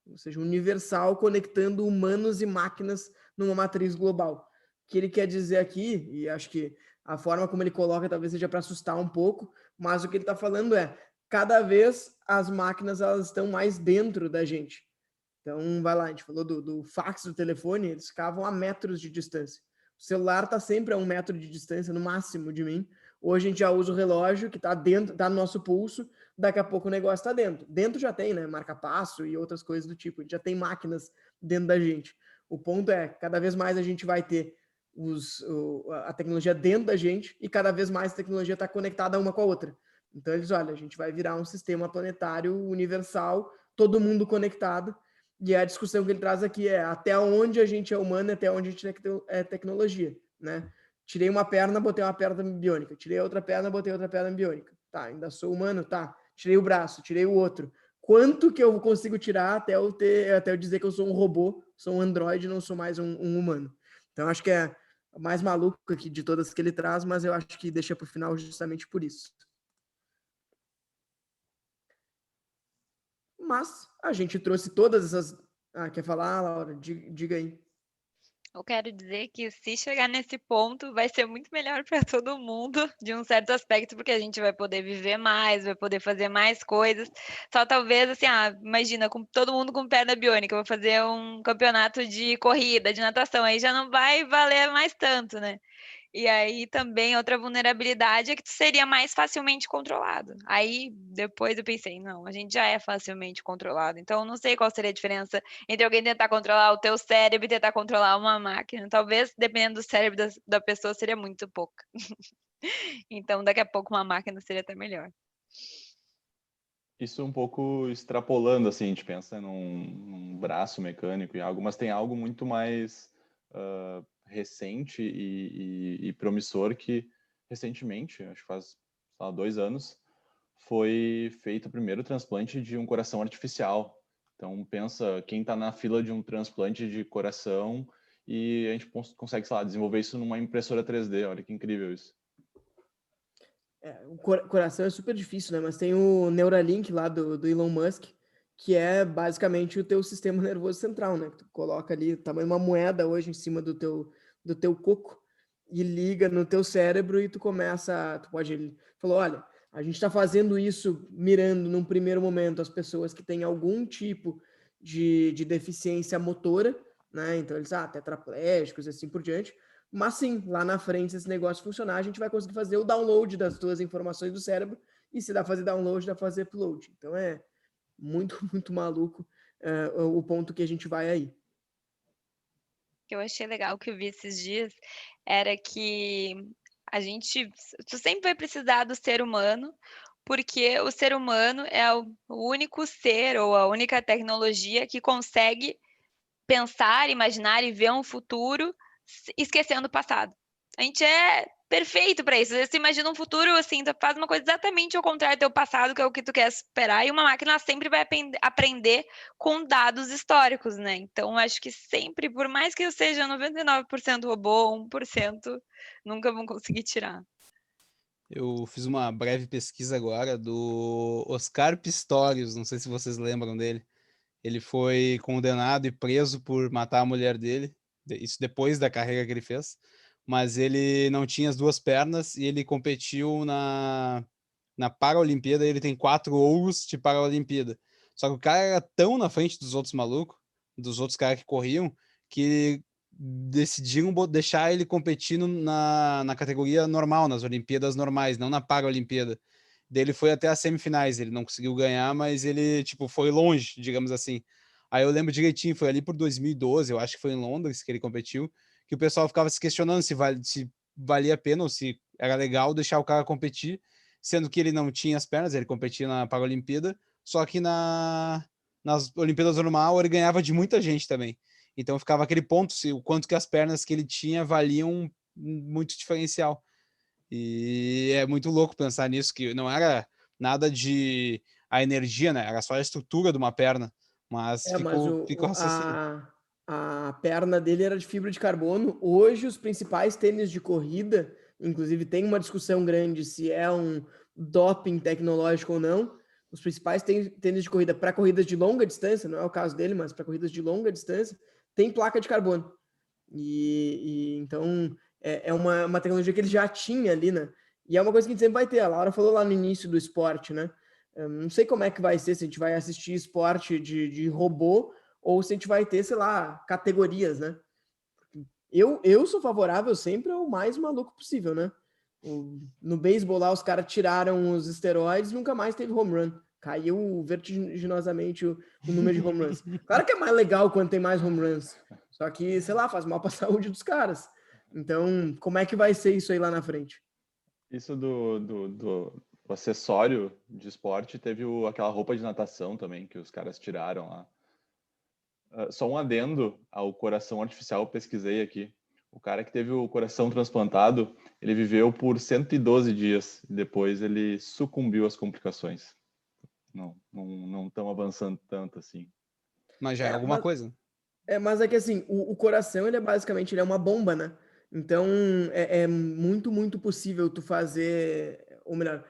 Speaker 1: ou seja, universal, conectando humanos e máquinas numa matriz global. O que ele quer dizer aqui, e acho que a forma como ele coloca talvez seja para assustar um pouco, mas o que ele está falando é, cada vez as máquinas elas estão mais dentro da gente. Então, vai lá, a gente falou do fax, do telefone, eles ficavam a metros de distância. O celular está sempre a 1 metro de distância, no máximo, de mim. Hoje a gente já usa o relógio, que está dentro, está no nosso pulso, daqui a pouco o negócio está dentro. Dentro já tem, né, marca-passo e outras coisas do tipo, a gente já tem máquinas dentro da gente. O ponto é, cada vez mais a gente vai ter a tecnologia dentro da gente e cada vez mais a tecnologia está conectada uma com a outra. Então eles, olha, a gente vai virar um sistema planetário universal, todo mundo conectado, e a discussão que ele traz aqui é até onde a gente é humano, até onde a gente é tecnologia, né? Tirei uma perna, botei uma perna biônica. Tirei outra perna, botei outra perna biônica. Tá, ainda sou humano? Tá. Tirei o braço, tirei o outro. Quanto que eu consigo tirar até eu dizer que eu sou um robô, sou um androide, não sou mais um humano? Então, acho que é a mais maluca aqui de todas que ele traz, mas eu acho que deixa para o final justamente por isso. Mas a gente trouxe todas essas... quer falar, Laura? Diga aí.
Speaker 4: Eu quero dizer que se chegar nesse ponto, vai ser muito melhor para todo mundo, de um certo aspecto, porque a gente vai poder viver mais, vai poder fazer mais coisas. Só talvez, assim, imagina, com todo mundo com perna biônica, eu vou fazer um campeonato de corrida, de natação, aí já não vai valer mais tanto, né? E aí também outra vulnerabilidade é que tu seria mais facilmente controlado. Aí depois eu pensei, não, a gente já é facilmente controlado. Então eu não sei qual seria a diferença entre alguém tentar controlar o teu cérebro e tentar controlar uma máquina. Talvez, dependendo do cérebro da pessoa, seria muito pouca. Então daqui a pouco uma máquina seria até melhor.
Speaker 5: Isso um pouco extrapolando, assim, a gente pensa num braço mecânico e algo, mas tem algo muito mais recente e promissor que, recentemente, acho que faz 2 anos, foi feito o primeiro transplante de um coração artificial. Então, pensa, quem está na fila de um transplante de coração e a gente consegue, sei lá, desenvolver isso numa impressora 3D. Olha que incrível isso.
Speaker 1: O coração é super difícil, né? Mas tem o Neuralink lá do Elon Musk, que é basicamente o teu sistema nervoso central, né? Que tu coloca ali, tamanho de uma moeda hoje em cima do teu coco e liga no teu cérebro e tu começa, tu pode, ele falou, olha, a gente está fazendo isso mirando num primeiro momento as pessoas que têm algum tipo de deficiência motora, né? Então eles, tetraplégicos e assim por diante. Mas sim, lá na frente, se esse negócio funcionar, a gente vai conseguir fazer o download das tuas informações do cérebro, e se dá para fazer download, dá para fazer upload. Então é muito, muito maluco o ponto que a gente vai aí.
Speaker 4: O que eu achei legal que eu vi esses dias era que tu sempre vai precisar do ser humano, porque o ser humano é o único ser ou a única tecnologia que consegue pensar, imaginar e ver um futuro esquecendo o passado. A gente é perfeito para isso. Você imagina um futuro assim, tu faz uma coisa exatamente ao contrário do teu passado, que é o que tu quer esperar, e uma máquina sempre vai aprender com dados históricos, né? Então, acho que sempre, por mais que eu seja 99% robô, 1%, nunca vão conseguir tirar.
Speaker 2: Eu fiz uma breve pesquisa agora do Oscar Pistorius, não sei se vocês lembram dele. Ele foi condenado e preso por matar a mulher dele, isso depois da carreira que ele fez, mas ele não tinha as duas pernas e ele competiu na Paralimpíada, ele tem 4 ouros de Paralimpíada. Só que o cara era tão na frente dos outros malucos, dos outros caras que corriam, que decidiram deixar ele competindo na categoria normal, nas Olimpíadas normais, não na Paralimpíada. Daí ele foi até as semifinais, ele não conseguiu ganhar, mas ele, tipo, foi longe, digamos assim. Aí eu lembro direitinho, foi ali por 2012, eu acho que foi em Londres que ele competiu, que o pessoal ficava se questionando se valia a pena ou se era legal deixar o cara competir, sendo que ele não tinha as pernas, ele competia na Paralimpíada, só que nas Olimpíadas normal ele ganhava de muita gente também. Então ficava aquele ponto, o quanto que as pernas que ele tinha valiam muito diferencial. E é muito louco pensar nisso, que não era nada de a energia, né? Era só a estrutura de uma perna. Mas
Speaker 1: Mas
Speaker 2: ficou raciocínio.
Speaker 1: a perna dele era de fibra de carbono. Hoje, os principais tênis de corrida, inclusive tem uma discussão grande se é um doping tecnológico ou não. Os principais tênis de corrida para corridas de longa distância, não é o caso dele, mas para corridas de longa distância, tem placa de carbono. E então é uma tecnologia que ele já tinha ali, né? E é uma coisa que a gente sempre vai ter. A Laura falou lá no início do esporte, né? Eu não sei como é que vai ser, se a gente vai assistir esporte de robô ou se a gente vai ter, sei lá, categorias, né? Eu sou favorável sempre ao mais maluco possível, né? No beisebol lá, os caras tiraram os esteroides, nunca mais teve home run. Caiu vertiginosamente o número de home runs. Claro que é mais legal quando tem mais home runs. Só que, sei lá, faz mal para a saúde dos caras. Então, como é que vai ser isso aí lá na frente?
Speaker 5: Isso do acessório de esporte, teve aquela roupa de natação também, que os caras tiraram lá. Só um adendo ao coração artificial, eu pesquisei aqui. O cara que teve o coração transplantado, ele viveu por 112 dias e depois ele sucumbiu às complicações. Não estão avançando tanto assim.
Speaker 2: Mas já é alguma coisa.
Speaker 1: Mas é que assim, o coração, ele é basicamente ele é uma bomba, né? Então, é muito, muito possível tu fazer, ou melhor,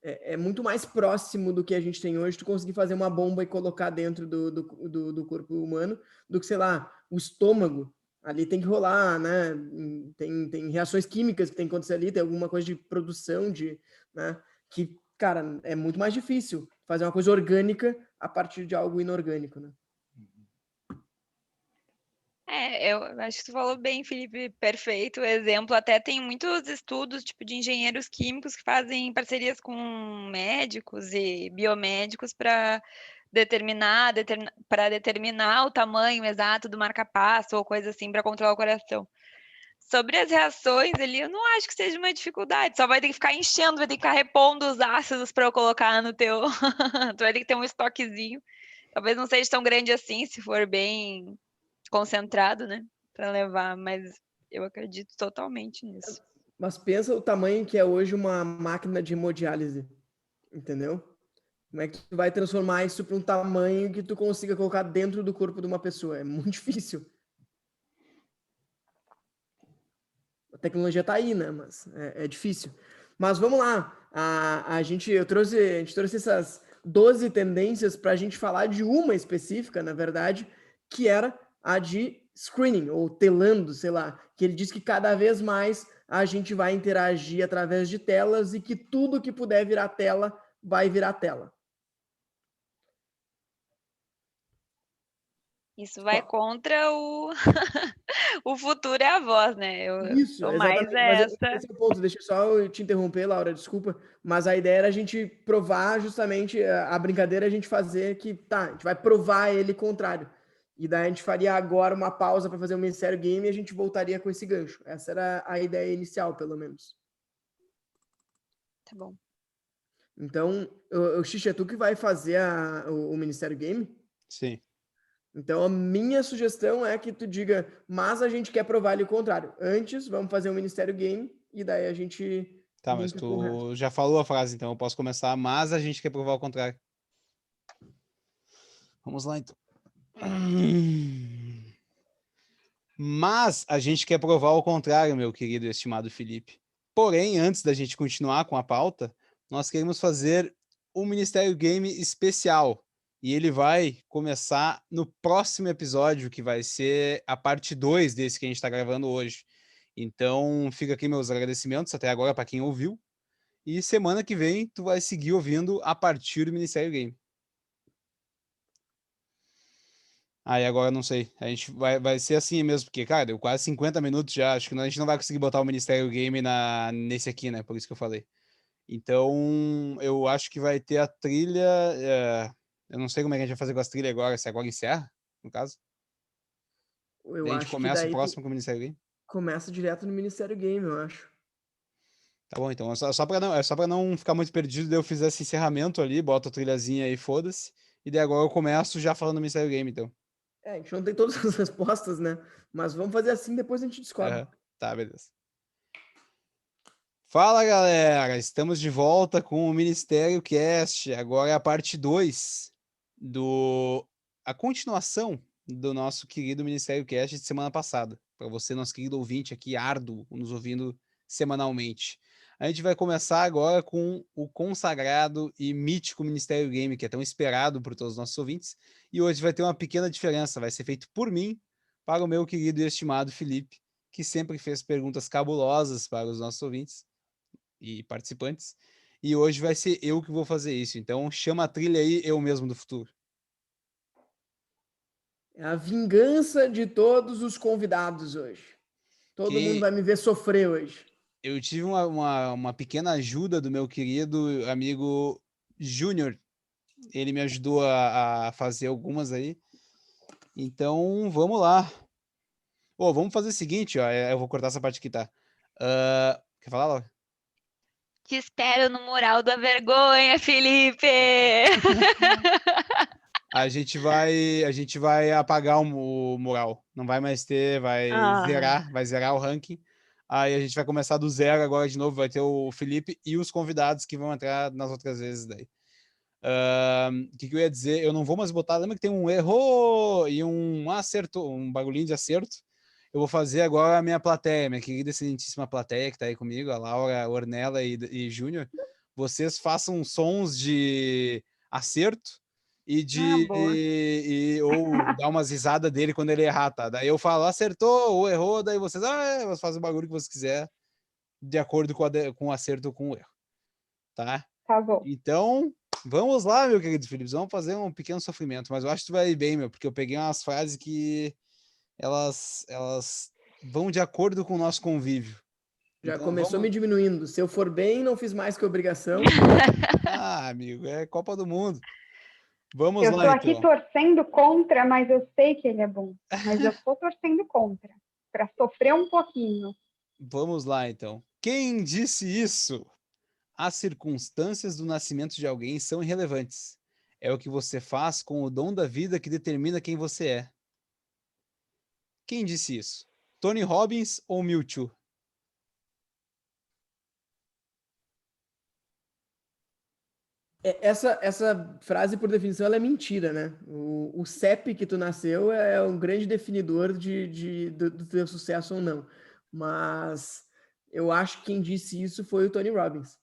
Speaker 1: é muito mais próximo do que a gente tem hoje, tu conseguir fazer uma bomba e colocar dentro do corpo humano, do que, sei lá, o estômago. Ali tem que rolar, né? Tem reações químicas que tem que acontecer ali, tem alguma coisa de produção, né? Que, cara, é muito mais difícil fazer uma coisa orgânica a partir de algo inorgânico, né?
Speaker 4: Eu acho que tu falou bem, Felipe, perfeito. O exemplo, até tem muitos estudos, tipo, de engenheiros químicos que fazem parcerias com médicos e biomédicos para determinar o tamanho exato do marca-passo ou coisa assim para controlar o coração. Sobre as reações ali, eu não acho que seja uma dificuldade. Só vai ter que ficar enchendo, vai ter que ficar repondo os ácidos para eu colocar no teu. Tu vai ter que ter um estoquezinho. Talvez não seja tão grande assim, se for bem concentrado, né, para levar, mas eu acredito totalmente nisso.
Speaker 1: Mas pensa o tamanho que é hoje uma máquina de hemodiálise. Entendeu? Como é que tu vai transformar isso para um tamanho que tu consiga colocar dentro do corpo de uma pessoa? É muito difícil. A tecnologia está aí, né? Mas é difícil. Mas vamos lá. A gente trouxe essas 12 tendências para a gente falar de uma específica, na verdade, que era a de screening, ou telando, sei lá. Que ele diz que cada vez mais a gente vai interagir através de telas e que tudo que puder virar tela vai virar tela.
Speaker 4: Isso vai contra o o futuro é a voz, né? Eu
Speaker 1: Isso,
Speaker 4: sou mais
Speaker 1: exatamente. Mas
Speaker 4: essa.
Speaker 1: esse é o ponto. Deixa só eu te interromper, Laura, desculpa. Mas a ideia era a gente provar justamente a brincadeira, a gente fazer que, tá, a gente vai provar ele contrário. E daí a gente faria agora uma pausa para fazer um Ministério Game e a gente voltaria com esse gancho. Essa era a ideia inicial, pelo menos.
Speaker 4: Tá bom.
Speaker 1: Então, Xixi, é tu que vai fazer o Ministério Game?
Speaker 2: Sim.
Speaker 1: Então, a minha sugestão é que tu diga, mas a gente quer provar ele o contrário. Antes, vamos fazer um Ministério Game e daí a gente
Speaker 2: Tá, mas
Speaker 1: linka com o resto.
Speaker 2: tu já falou a frase, então eu posso começar, mas a gente quer provar o contrário. Vamos lá, então. Mas a gente quer provar o contrário, meu querido e estimado Felipe. Porém, antes da gente continuar com a pauta, nós queremos fazer um Ministério Game especial. E ele vai começar no próximo episódio, que vai ser a parte 2 desse que a gente está gravando hoje. Então, fica aqui meus agradecimentos até agora para quem ouviu. E semana que vem, tu vai seguir ouvindo a partir do Ministério Game. Aí agora eu não sei. A gente vai ser assim mesmo, porque, cara, deu quase 50 minutos já. Acho que a gente não vai conseguir botar o Ministério Game nesse aqui, né? Por isso que eu falei. Então, eu acho que vai ter a trilha. Eu não sei como é que a gente vai fazer com as trilhas agora. Se agora encerra, no caso. Daí
Speaker 1: Eu
Speaker 2: a gente
Speaker 1: acho que
Speaker 2: começa o
Speaker 1: daí tu
Speaker 2: próximo com o Ministério Game.
Speaker 1: começa direto no Ministério Game, eu acho.
Speaker 2: Tá bom, então. É só pra não ficar muito perdido. Daí eu fizer esse encerramento ali, boto a trilhazinha aí, foda-se. E daí agora eu começo já falando do Ministério Game, então.
Speaker 1: A gente não tem todas as respostas, né? Mas vamos fazer assim, depois a gente descobre.
Speaker 2: Tá, beleza. Fala, galera! Estamos de volta com o Ministério Cast. Agora é a parte 2 a continuação do nosso querido Ministério Cast de semana passada. Para você, nosso querido ouvinte aqui, árduo, nos ouvindo semanalmente. A gente vai começar agora com o consagrado e mítico Ministério Game, que é tão esperado por todos os nossos ouvintes. E hoje vai ter uma pequena diferença. Vai ser feito por mim, para o meu querido e estimado Felipe, que sempre fez perguntas cabulosas para os nossos ouvintes e participantes. E hoje vai ser eu que vou fazer isso. Então chama a trilha aí, eu mesmo do futuro.
Speaker 1: É a vingança de todos os convidados hoje. Todo mundo vai me ver sofrer hoje.
Speaker 2: Eu tive uma pequena ajuda do meu querido amigo Júnior. Ele me ajudou a fazer algumas aí. Então, vamos lá. Vamos fazer o seguinte, ó. Eu vou cortar essa parte aqui, tá? Quer falar, Laura?
Speaker 4: Te espero no mural da vergonha, Felipe!
Speaker 2: A gente vai apagar o mural. Não vai mais ter, vai zerar o ranking. Aí a gente vai começar do zero agora de novo. Vai ter o Felipe e os convidados que vão entrar nas outras vezes daí. O que eu ia dizer? Eu não vou mais botar. Lembra que tem um erro e um acerto, um bagulhinho de acerto? Eu vou fazer agora a minha plateia, minha querida excelentíssima plateia que tá aí comigo, a Laura, Ornella e Júnior. Vocês façam sons de acerto ou dar umas risadas dele quando ele errar, tá? Daí eu falo, acertou ou errou, daí vocês fazem o bagulho que vocês quiser de acordo com o acerto ou com o erro, tá?
Speaker 3: Tá bom.
Speaker 2: Então, vamos lá, meu querido Felipe, vamos fazer um pequeno sofrimento, mas eu acho que tu vai ir bem, meu, porque eu peguei umas frases que elas vão de acordo com o nosso convívio.
Speaker 1: Já
Speaker 2: então,
Speaker 1: começou me diminuindo. Se eu for bem, não fiz mais que obrigação.
Speaker 2: Amigo, é Copa do Mundo. Vamos
Speaker 3: Eu
Speaker 2: lá,
Speaker 3: tô aqui
Speaker 2: então.
Speaker 3: torcendo contra, mas eu sei que ele é bom. Mas eu tô torcendo contra, para sofrer um pouquinho.
Speaker 2: Vamos lá, então. Quem disse isso? As circunstâncias do nascimento de alguém são irrelevantes. É o que você faz com o dom da vida que determina quem você é. Quem disse isso? Tony Robbins ou Mewtwo?
Speaker 1: Essa frase, por definição, ela é mentira, né? O CEP que tu nasceu é um grande definidor do teu sucesso ou não. Mas eu acho que quem disse isso foi o Tony Robbins.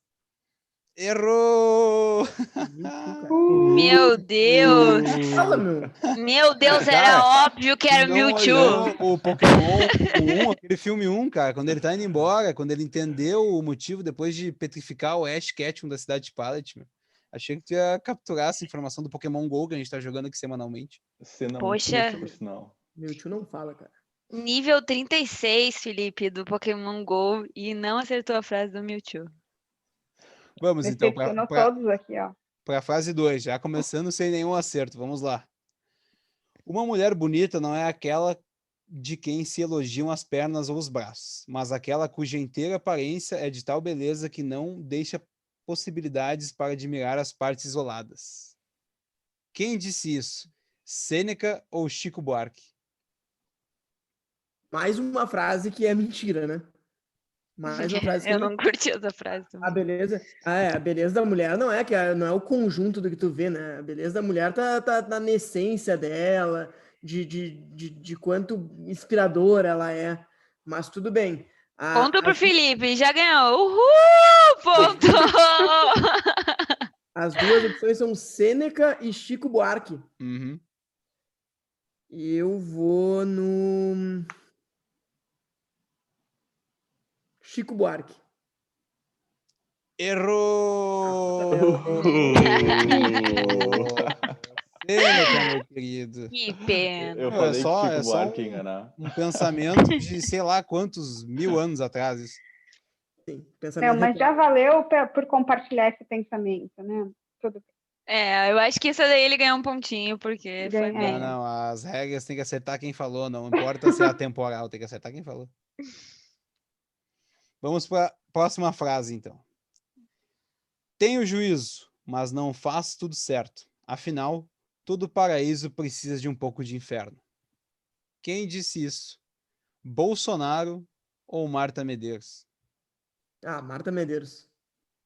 Speaker 2: Errou!
Speaker 1: Viu tu, cara?
Speaker 4: Meu Deus!
Speaker 1: Fala, meu.
Speaker 4: Meu Deus,
Speaker 2: Cara,
Speaker 4: era óbvio que era
Speaker 2: não
Speaker 4: Mewtwo.
Speaker 2: olhou o Pokémon 1, aquele filme 1, cara, quando ele tá indo embora, quando ele entendeu o motivo depois de petrificar o Ash Ketchum da cidade de Pallet, meu. Achei que tu ia capturar essa informação do Pokémon GO que a gente tá jogando aqui semanalmente.
Speaker 5: Cena
Speaker 4: Poxa.
Speaker 5: muito triste, por sinal.
Speaker 1: Mewtwo não fala, cara.
Speaker 4: Nível 36, Felipe, do Pokémon GO, e não acertou a frase do Mewtwo.
Speaker 2: Vamos então
Speaker 3: Decepcionou todos aqui, ó.
Speaker 2: para a fase 2, já começando sem nenhum acerto. Vamos lá. Uma mulher bonita não é aquela de quem se elogiam as pernas ou os braços, mas aquela cuja inteira aparência é de tal beleza que não deixa possibilidades para admirar as partes isoladas. Quem disse isso? Sêneca ou Chico Buarque?
Speaker 1: Mais uma frase que é mentira, né? Mais uma frase que
Speaker 4: Eu não curti essa frase
Speaker 1: a
Speaker 4: também.
Speaker 1: beleza da mulher não é o conjunto do que tu vê, né? A beleza da mulher tá na essência dela, de quanto inspiradora ela é. Mas tudo bem.
Speaker 4: Ponto pro
Speaker 1: As,
Speaker 4: Felipe, já ganhou. Uhul! Ponto!
Speaker 1: as duas opções são Sêneca e Chico Buarque.
Speaker 2: Uhum.
Speaker 1: E eu vou no Chico Buarque.
Speaker 2: Errou! Sêneca, meu querido.
Speaker 4: Que pena.
Speaker 5: Eu
Speaker 2: Não,
Speaker 5: falei que Chico
Speaker 2: é só
Speaker 5: Buarque ia enganar.
Speaker 2: um pensamento de sei lá quantos 1000 anos atrás. Isso.
Speaker 1: Sim,
Speaker 3: Não,
Speaker 1: pensamento
Speaker 3: mas já
Speaker 1: retórico.
Speaker 3: valeu por compartilhar esse pensamento, né? Tudo
Speaker 4: Eu acho que isso daí ele ganhou um pontinho, porque foi
Speaker 3: Ganhei.
Speaker 4: bem.
Speaker 2: Não, as regras tem que acertar quem falou, não importa se é atemporal, tem que acertar quem falou. Vamos para a próxima frase, então. Tenho juízo, mas não faço tudo certo. Afinal, todo paraíso precisa de um pouco de inferno. Quem disse isso? Bolsonaro ou Marta Medeiros?
Speaker 1: Marta Medeiros.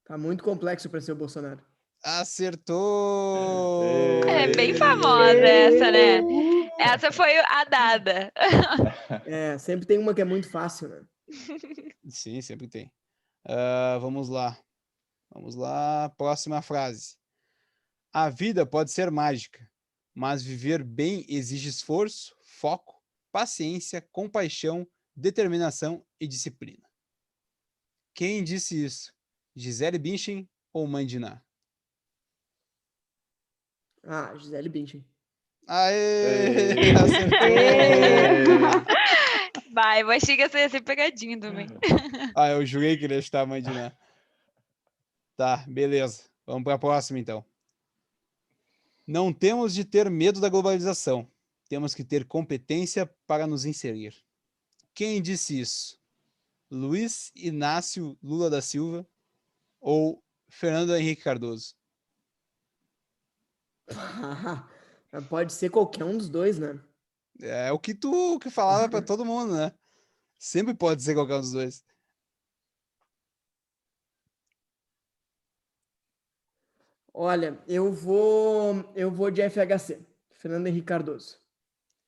Speaker 1: Tá muito complexo para ser o Bolsonaro.
Speaker 2: Acertou!
Speaker 4: É bem famosa essa, né? Essa foi a dada.
Speaker 1: Sempre tem uma que é muito fácil, né?
Speaker 2: Sim, sempre tem. Vamos lá. Vamos lá. Próxima frase. A vida pode ser mágica, mas viver bem exige esforço, foco, paciência, compaixão, determinação e disciplina. Quem disse isso? Gisele Bündchen ou Mãe de Ná?
Speaker 1: Gisele Bündchen.
Speaker 2: Aê! Acertou!
Speaker 4: Vai, eu achei que essa ia ser pegadinha também.
Speaker 2: Eu jurei que ele ia estar Mãe de Ná. Tá, beleza. Vamos para a próxima, então. Não temos de ter medo da globalização. Temos que ter competência para nos inserir. Quem disse isso? Luiz Inácio Lula da Silva ou Fernando Henrique Cardoso?
Speaker 1: Pode ser qualquer um dos dois, né?
Speaker 2: É o que tu falava para todo mundo, né? Sempre pode ser qualquer um dos dois.
Speaker 1: Olha, eu vou de FHC, Fernando Henrique Cardoso.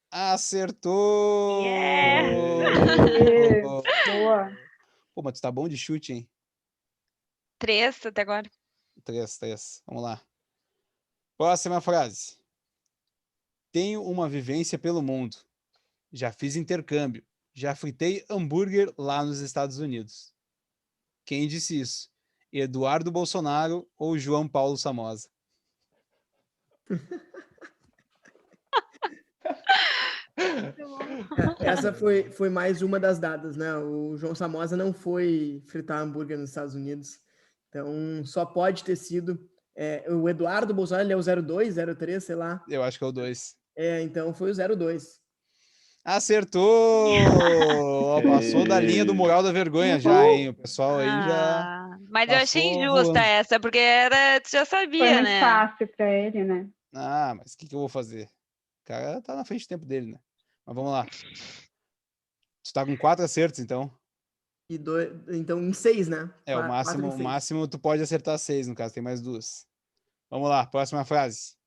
Speaker 2: Acertou!
Speaker 3: Boa.
Speaker 2: Pô, mas tu tá bom de chute, hein?
Speaker 4: 3 até agora.
Speaker 2: 3. Vamos lá. Próxima frase. Tenho uma vivência pelo mundo. Já fiz intercâmbio. Já fritei hambúrguer lá nos Estados Unidos. Quem disse isso? Eduardo Bolsonaro ou João Paulo Samoza?
Speaker 1: Essa foi mais uma das dadas, né? O João Samoza não foi fritar hambúrguer nos Estados Unidos. Então, só pode ter sido... o Eduardo Bolsonaro, ele é o 02, 03, sei lá.
Speaker 2: Eu acho que é o 2.
Speaker 1: Então foi o 02.
Speaker 2: Acertou! Passou da linha do moral da vergonha já, hein? O pessoal aí já...
Speaker 4: Mas eu achei
Speaker 2: passou
Speaker 4: injusta
Speaker 2: voando.
Speaker 4: essa, porque tu já sabia,
Speaker 3: Foi muito
Speaker 4: né?
Speaker 3: fácil para ele, né?
Speaker 2: Mas o que eu vou fazer? O cara tá na frente do tempo dele, né? Mas vamos lá. Tu tá com 4 acertos, então.
Speaker 1: Então, em 6, né?
Speaker 2: O máximo tu pode acertar 6, no caso, tem mais 2. Vamos lá, próxima frase.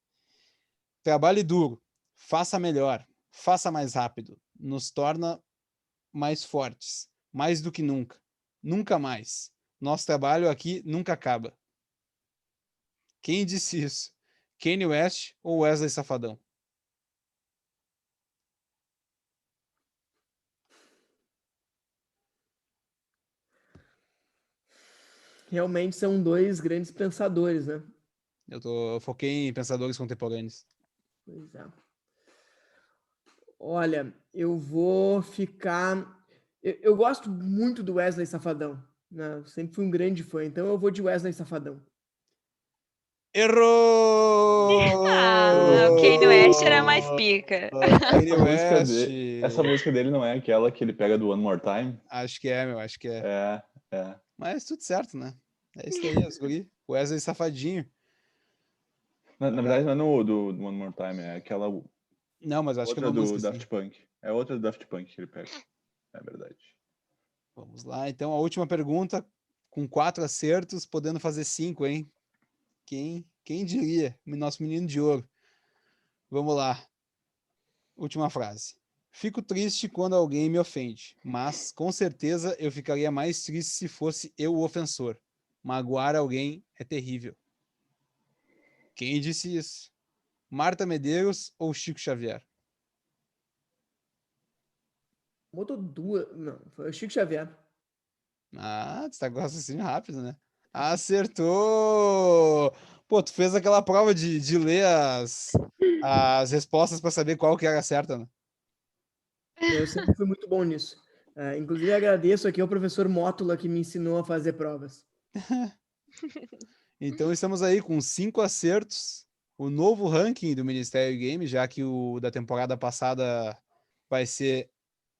Speaker 2: Trabalhe duro, faça melhor, faça mais rápido, nos torna mais fortes, mais do que nunca. Nunca mais. Nosso trabalho aqui nunca acaba. Quem disse isso? Kanye West ou Wesley Safadão?
Speaker 1: Realmente são dois grandes pensadores, né?
Speaker 2: Eu foquei em pensadores contemporâneos.
Speaker 1: Pois é. Olha, eu vou ficar... Eu gosto muito do Wesley Safadão, né? Eu sempre fui um grande fã, então eu vou de Wesley Safadão.
Speaker 2: Errou!
Speaker 4: Ah, o Kanye West era mais pica.
Speaker 2: Kanye West.
Speaker 5: Essa música dele não é aquela que ele pega do One More Time?
Speaker 2: Acho que é, meu, acho que é.
Speaker 5: É.
Speaker 2: Mas tudo certo, né? É isso aí, os guri. Wesley Safadinho.
Speaker 5: Na verdade, não é no do One More Time, é aquela
Speaker 2: Não, mas acho que é
Speaker 5: outra
Speaker 2: uma
Speaker 5: do
Speaker 2: música,
Speaker 5: Daft
Speaker 2: sim.
Speaker 5: Punk. É outra do Daft Punk que ele pega. É verdade.
Speaker 2: Vamos lá, então a última pergunta, com 4 acertos, podendo fazer 5, hein? Quem diria? Nosso menino de ouro. Vamos lá. Última frase. Fico triste quando alguém me ofende, mas com certeza eu ficaria mais triste se fosse eu o ofensor. Magoar alguém é terrível. Quem disse isso? Marta Medeiros ou Chico Xavier?
Speaker 1: Botou duas... Não, foi o Chico Xavier.
Speaker 2: Ah, tu tá com raciocínio rápido, né? Acertou! Pô, tu fez aquela prova de ler as respostas para saber qual que era a certa, né?
Speaker 1: Eu sempre fui muito bom nisso. Inclusive, agradeço aqui ao professor Mótula que me ensinou a fazer provas.
Speaker 2: Então estamos aí com 5 acertos, o novo ranking do Ministério Game, já que o da temporada passada vai ser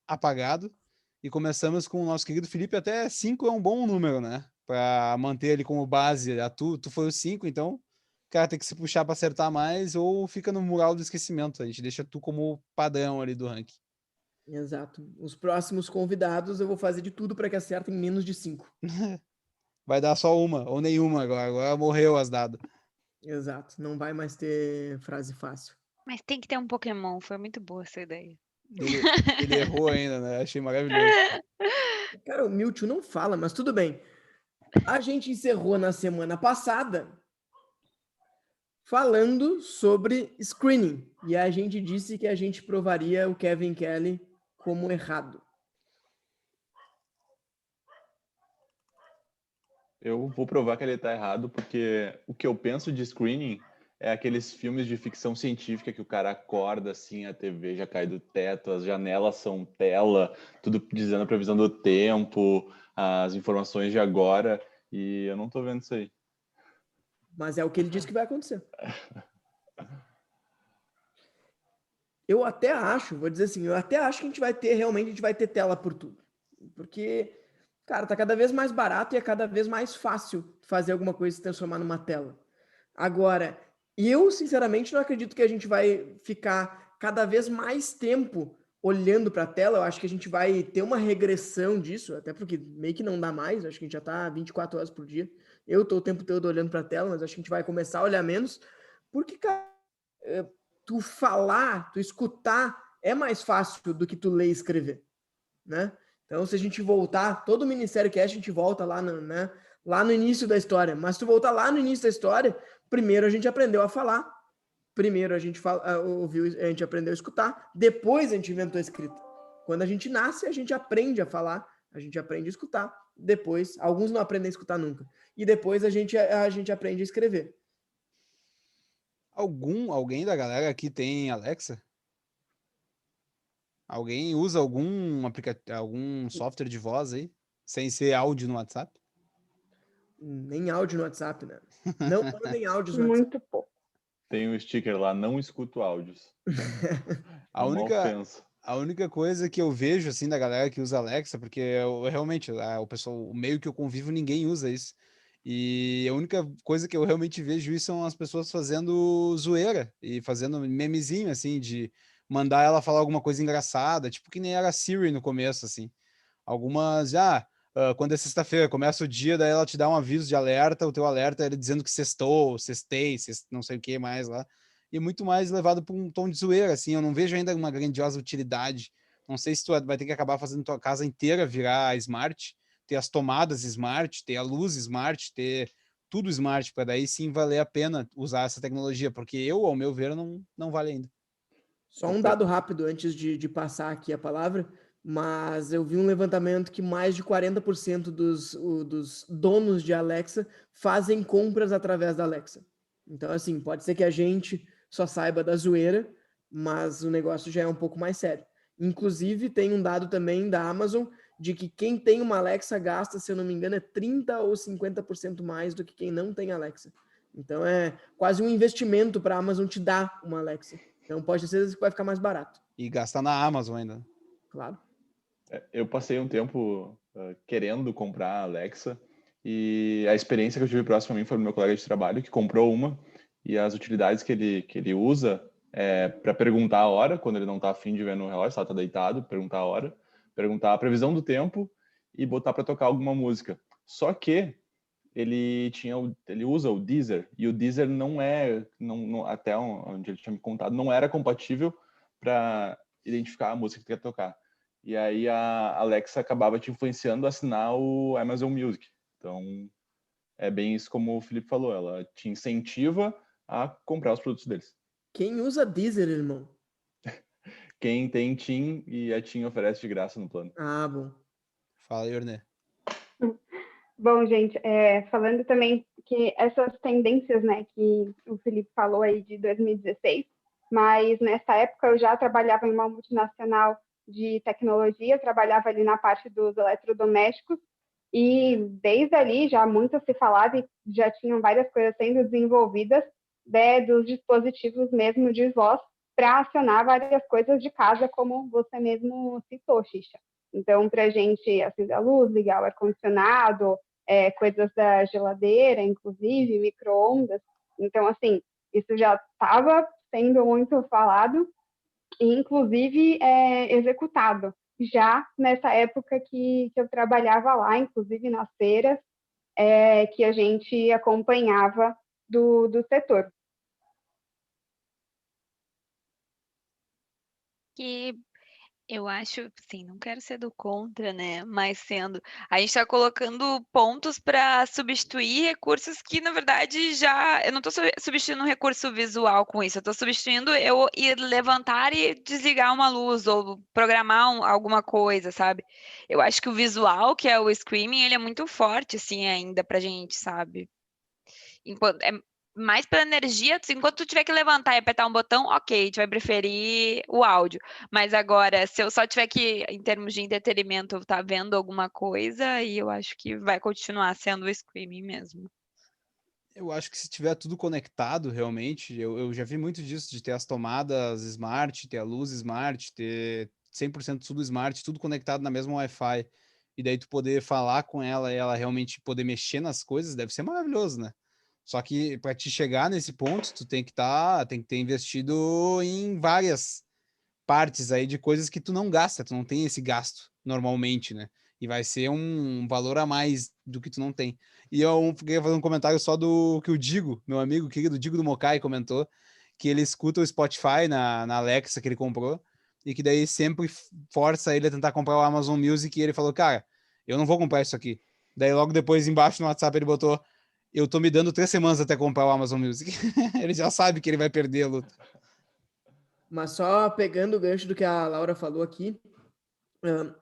Speaker 2: apagado. E começamos com o nosso querido Felipe, até 5 é um bom número, né? Para manter ele como base. Tu foi o 5, então o cara tem que se puxar para acertar mais ou fica no mural do esquecimento. A gente deixa tu como padrão ali do ranking.
Speaker 1: Exato. Os próximos convidados eu vou fazer de tudo para que acertem menos de 5.
Speaker 2: Vai dar só uma, ou nenhuma agora. Agora morreu as dadas.
Speaker 1: Exato. Não vai mais ter frase fácil.
Speaker 4: Mas tem que ter um Pokémon, foi muito boa essa ideia.
Speaker 2: Ele errou ainda, né? Achei maravilhoso.
Speaker 1: Cara, o Mewtwo não fala, mas tudo bem. A gente encerrou na semana passada falando sobre screening. E a gente disse que a gente provaria o Kevin Kelly como errado.
Speaker 5: Eu vou provar que ele tá errado, porque o que eu penso de screening é aqueles filmes de ficção científica que o cara acorda assim, a TV já cai do teto, as janelas são tela, tudo dizendo a previsão do tempo, as informações de agora, e eu não tô vendo isso aí.
Speaker 1: Mas é o que ele disse que vai acontecer. Eu até acho, vou dizer assim, eu até acho que a gente vai ter tela por tudo. Porque, cara, tá cada vez mais barato e é cada vez mais fácil fazer alguma coisa e se transformar numa tela. Agora, eu, sinceramente, não acredito que a gente vai ficar cada vez mais tempo olhando para a tela. Eu acho que a gente vai ter uma regressão disso, até porque meio que não dá mais. Eu acho que a gente já tá 24 horas por dia. Eu tô o tempo todo olhando para a tela, mas acho que a gente vai começar a olhar menos. Porque, cara, tu falar, tu escutar é mais fácil do que tu ler e escrever, né? Então, se a gente voltar, todo o Ministério Cast, a gente volta lá no, né, lá no início da história. Mas se tu voltar lá no início da história, primeiro a gente aprendeu a falar, primeiro a gente ouviu, a gente aprendeu a escutar, depois a gente inventou a escrita. Quando a gente nasce, a gente aprende a falar, a gente aprende a escutar, depois, alguns não aprendem a escutar nunca, e depois a gente aprende a escrever.
Speaker 2: Alguém da galera aqui tem Alexa? Alguém usa algum software de voz aí? Sem ser áudio no WhatsApp?
Speaker 1: Nem áudio no WhatsApp, né? Não mandem áudios no WhatsApp.
Speaker 3: Muito pouco.
Speaker 5: Tem um sticker lá, não escuto áudios.
Speaker 2: A
Speaker 5: Uma
Speaker 2: única,
Speaker 5: ofensa.
Speaker 2: a única coisa que eu vejo, assim, da galera que usa Alexa, porque realmente, o pessoal, o meio que eu convivo, ninguém usa isso. E a única coisa que eu realmente vejo isso são as pessoas fazendo zoeira e fazendo memezinho, assim, de mandar ela falar alguma coisa engraçada, tipo que nem era a Siri no começo, assim. Algumas, quando é sexta-feira, começa o dia, daí ela te dá um aviso de alerta, o teu alerta é dizendo que sextou, sextei, não sei o que mais lá, e muito mais levado para um tom de zoeira, assim, eu não vejo ainda uma grandiosa utilidade. Não sei se tu vai ter que acabar fazendo tua casa inteira virar smart, ter as tomadas smart, ter a luz smart, ter tudo smart, para daí sim valer a pena usar essa tecnologia, porque eu, ao meu ver, não vale ainda.
Speaker 1: Só um dado rápido antes de passar aqui a palavra, mas eu vi um levantamento que mais de 40% dos donos de Alexa fazem compras através da Alexa. Então, assim, pode ser que a gente só saiba da zoeira, mas o negócio já é um pouco mais sério. Inclusive, tem um dado também da Amazon de que quem tem uma Alexa gasta, se eu não me engano, é 30% ou 50% mais do que quem não tem Alexa. Então, é quase um investimento para a Amazon te dar uma Alexa. Então pode ter certeza que vai ficar mais barato.
Speaker 2: E gastar na Amazon ainda.
Speaker 1: Claro.
Speaker 5: Eu passei um tempo querendo comprar a Alexa e a experiência que eu tive próximo a mim foi do meu colega de trabalho que comprou uma e as utilidades que ele usa é para perguntar a hora, quando ele não está afim de ver no relógio, está deitado, perguntar a hora, perguntar a previsão do tempo e botar para tocar alguma música. Só que ele usa o Deezer e o Deezer até onde ele tinha me contado, não era compatível para identificar a música que quer tocar. E aí a Alexa acabava te influenciando a assinar o Amazon Music. Então é bem isso como o Felipe falou, ela te incentiva a comprar os produtos deles.
Speaker 1: Quem usa Deezer, irmão?
Speaker 5: Quem tem TIM e a TIM oferece de graça no plano.
Speaker 1: Ah, bom.
Speaker 2: Fala aí, Ornê.
Speaker 3: Bom, gente, falando também que essas tendências, né, que o Felipe falou aí de 2016, mas nessa época eu já trabalhava em uma multinacional de tecnologia, trabalhava ali na parte dos eletrodomésticos, e desde ali já muito se falava e já tinham várias coisas sendo desenvolvidas, né, dos dispositivos mesmo de voz para acionar várias coisas de casa, como você mesmo citou, Xixa. Então, para a gente acender a luz, ligar o ar-condicionado, coisas da geladeira, inclusive, micro-ondas. Então, assim, isso já estava sendo muito falado e, inclusive, executado. Já nessa época que eu trabalhava lá, inclusive nas feiras, que a gente acompanhava do setor.
Speaker 4: Que eu acho, sim, não quero ser do contra, né? Mas a gente está colocando pontos para substituir recursos que, na verdade, eu não estou substituindo um recurso visual com isso, eu estou substituindo eu ir levantar e desligar uma luz ou programar alguma coisa, sabe? Eu acho que o visual, que é o screaming, ele é muito forte, assim, ainda pra gente, sabe? É mais pela energia, enquanto tu tiver que levantar e apertar um botão, ok, tu vai preferir o áudio. Mas agora, se eu só tiver que, em termos de entretenimento, tá vendo alguma coisa, e eu acho que vai continuar sendo o streaming mesmo.
Speaker 2: Eu acho que se tiver tudo conectado, realmente, eu já vi muito disso, de ter as tomadas smart, ter a luz smart, ter 100% tudo smart, tudo conectado na mesma Wi-Fi, e daí tu poder falar com ela e ela realmente poder mexer nas coisas, deve ser maravilhoso, né? Só que para te chegar nesse ponto, tu tem que ter investido em várias partes aí de coisas que tu não gasta, tu não tem esse gasto normalmente, né? E vai ser um valor a mais do que tu não tem. E eu queria fazer um comentário só do que o Digo, meu amigo querido Digo do Mocai, comentou que ele escuta o Spotify na Alexa que ele comprou e que daí sempre força ele a tentar comprar o Amazon Music e ele falou, cara, eu não vou comprar isso aqui. Daí logo depois embaixo no WhatsApp ele botou, eu tô me dando 3 semanas até comprar o Amazon Music. Ele já sabe que ele vai perder a luta.
Speaker 1: Mas só pegando o gancho do que a Laura falou aqui,